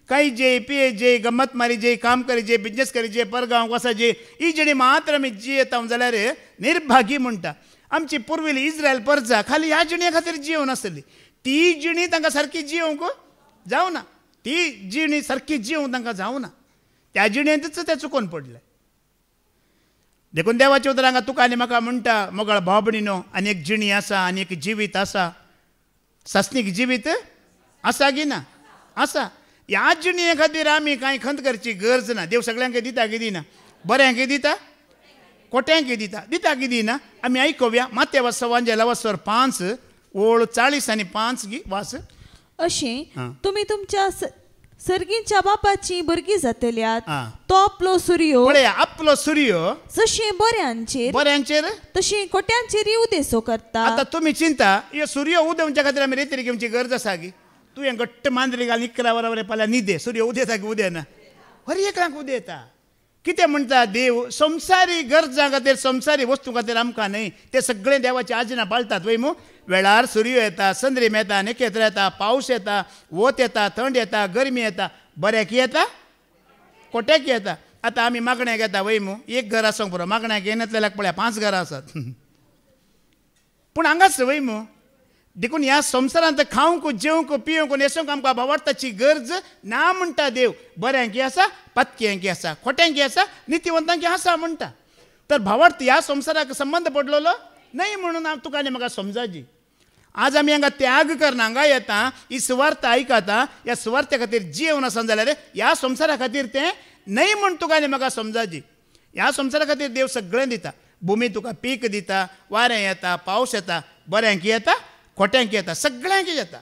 काही जे पिये जे गम्मत मारी जे काम करी जे बिजनेस करी जे परगांव वसा जे ही जिणी मात्र आमी जियेता जाल्यार निर्भागी म्हणटा. आमची पुर्विली इस्रायल परजा खाली ह्या जिणे खातीर जियोवन आसली. ती जिणी तांकां सारकी जियोवंक जावना. ती जिणी सारकी जियोवंक तांकां जावना. त्या जिणेंतच ते चुकोवन पडले. देखून देवाच्या उतरांक तुका आनी म्हाका म्हणटा मोगाळ भावभयणीनो, आनी एक जिणी आसा, आनी एक जिवीत आसा. सासनीक जिवीत आसा की ना? आसा. ह्या जिणये खातीर आमी कांय खंत करची गरज ना. देव सगळ्यांक दिता की दिना? बऱ्यांक दिता, कोट्यांक दिता की दिना? आमी आयकोवया. माथ्या वाचवांजेला वाचवर 5 ओळ 40 आनी 5 वाच. अशें तुमी तुमच्या सर्गीच्या बापाची भुरगीं जातल्यात. तो आपलो सूर्यो पळया, आपलो सूर्य जशें बऱ्यांचेर तशें कोट्यांचेर उदेसो करता. आतां तुमी चिंता ह्यो सूर्य उदेवच्या खातीर आमी रेतीर घेवची गरज आसा की? तुवें घट्ट मांद्री घाल 11 वरां फाल्यां न्हिदे. सूर्य उदेता की उदेना? हर एकरांक उदेता. कितें म्हणटा देव? संवसारी गरजां खातीर संवसारी वस्तू खातीर आमकां न्हय, ते सगळें देवाची आजनां पाळटात वय मू. वेळार सूर्य येता, संद्रीम येता, नखेत्र येता, पावस येता, वत येता, थंड येता, गरमी येता. बऱ्याक येता, कोट्याक येता. आतां आमी मागण्याक येता वय मू. एक घर आसूंक पुरो. मागण्याक येनातल्याक पळया 5 घरां आसात. पूण हांगाच वय मू. देखून ह्या संवसारांत खावंक जेवंक पिवंक न्हेसोवंक आमकां भावार्थाची गरज ना म्हणटा देव. बऱ्यांकी आसा, पातक्यांकी आसा, खोट्यांकी आसा, नितीवंतांकी आसा म्हणटा. तर भावार्थ ह्या संवसाराक संबंध पडलेलो न्हय म्हणून हांव तुका आनी म्हाका समजाजी. आज आमी हांगा त्याग करना, हांगा येता, ही सुवार्थ आयकता, ह्या सुवार्थे खातीर जियेवन आसा जाल्यार ह्या संवसारा खातीर तें न्हय म्हण तुका आनी म्हाका समजाजी. ह्या संवसारा खातीर देव सगळें दिता. भुमी तुका पीक दिता, वारें येता, पावस येता, बऱ्यांकी येता, खोट्यांक येता, सगळ्यांक येता.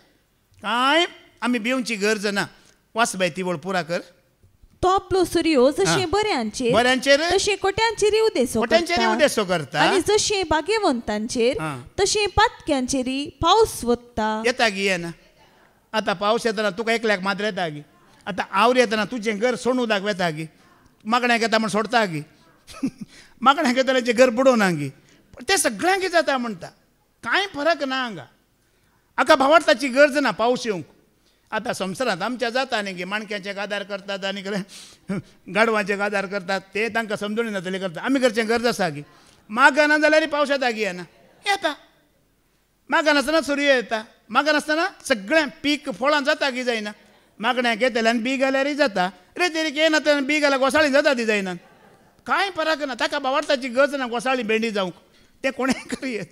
कांय आमी भिवची गरज ना. वास बाय ती वळ पुरा कर. तो आपलो सूर्यो जशें बऱ्यांचेर तशें कोट्यांचेर उदेसो करता. आनी जशें भाग्यवंतांचेर तशें पातक्यांचेर पावस वत्ता. येता गी येना? आतां पावस येतना तुका एकल्याक मात्र येता गी. आतां आवरी येतना तुजें घर सोडून दाखयता गी. मागण्याक येता म्हण सोडता गी. मागण्याक येताना जें घर बुडोवना गी. तें सगळ्यांक जाता म्हणटा. कांय फरक ना हांगा. हाका भावार्थाची गरज ना पावस येवंक. आतां संवसारांत आमच्या जाता न्ही गे. माणक्यांचेक आदार करतात आनी गाडवांचेक आदार करतात. ते तांकां समजून येना तरी करता. आमी करचें गरज आसा गी. मागा ना जाल्यार पावस येता गी येना? येता. मागा नासतना सूर्य येता. मागा नासतना सगळें पीक फळां जाता की जायना? मागण्याक येतले आनी बी घाल्यारय जाता. रेतीर येना तेन्ना बी घाल्यार घोसाळीं जाता ती जायना? कांय फरक ना ताका भावार्थाची गरज ना गोसाळी भेंडी जावंक ते कोणें करियेत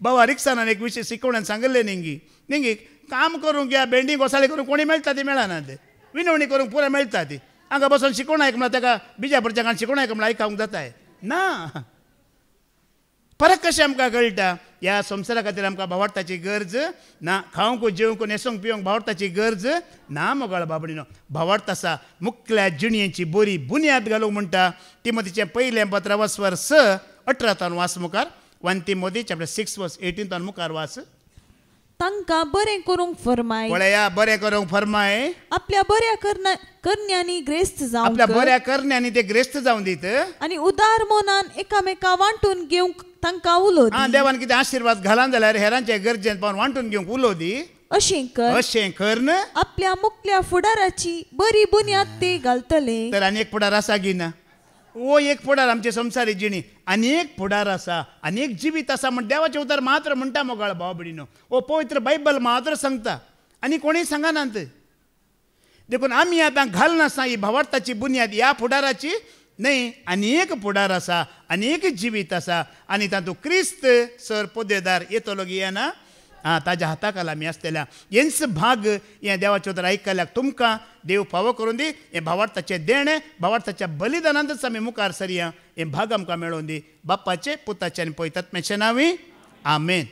बाबा रिक्षान एक विशय शिकवण्यान सांगले निंगी काम करूंक या भेंडी गोसाळी करूंक कोणी मेळटा ती मेळना ते विनवणी करूंक पुराय मेळटा ती हांगा बसून शिकोवण आयक म्हणल्यार ताका बिजापूरच्या काण शिकोवण आयक म्हणल्यार आयकावंक जाताय ना फरक कशें आमकां कळटा ह्या संवसारा खातीर आमकां भावार्थाची गरज ना खावंक जेवंक न्हेसोंक पिवंक भावार्थाची गरज ना मोगाळ बाबडीनो भावार्थ आसा मुखल्या जिणयेची बरी बुन्याद घालूंक म्हणटा तिमोथीचें पयलें पत्र वस्वर 6:18 वास मुखार 1 Timothy chapter 6 verse 18 मुखार वास तांकां बरें करूंक फरमाय पळया बरें करूंक फरमाय आपल्या बऱ्या करण्यांनी ग्रेस्त जावंक आपल्या बऱ्या करण्यांनी ते ग्रेस्त जावन दीत आनी उदार मोनान एकामेका वांटून घेवंक तांकां उलो दी देवान कितें आशिर्वाद घालान जाल्यार हेरांचे गरजेन पावन वांटून घेवंक उलो दी अशें कर न आपल्या मुखल्या फुडाराची बरी बुन्याद ते घालतले तर आनी एक फुडार आसा की ना वो एक फुडार आमचे संवसारी जिणी अनेक फुडार आसा अनेक जिवीत आसा म्हण देवाचे उतर मात्र म्हणटा मोगाळ भाव भयणीनो ओ पवित्र बायबल मात्र सांगता आनी कोणीय सांगनात देखून आमी आतां घालनासा ही भावार्थाची बुन्याद ह्या फुडाराची न्हय अनेक फुडार आसा अनेक जिवीत आसा आनी तातूंत क्रिस्त सर पोदेदार येतलो की येना ताज्या हाता खाला आमी आसतल्या हेंच भाग हे देवाचे उतर आयकल्याक तुमकां देव फावो करून दी हे भावार्थाचें देणें भावार्थाच्या बलिदानांतच आमी मुखार सरया हे भाग आमकां मेळोवन दी बाप्पाचे पुताचे आनी पवित्रात्म्याचे नांवी आमेन.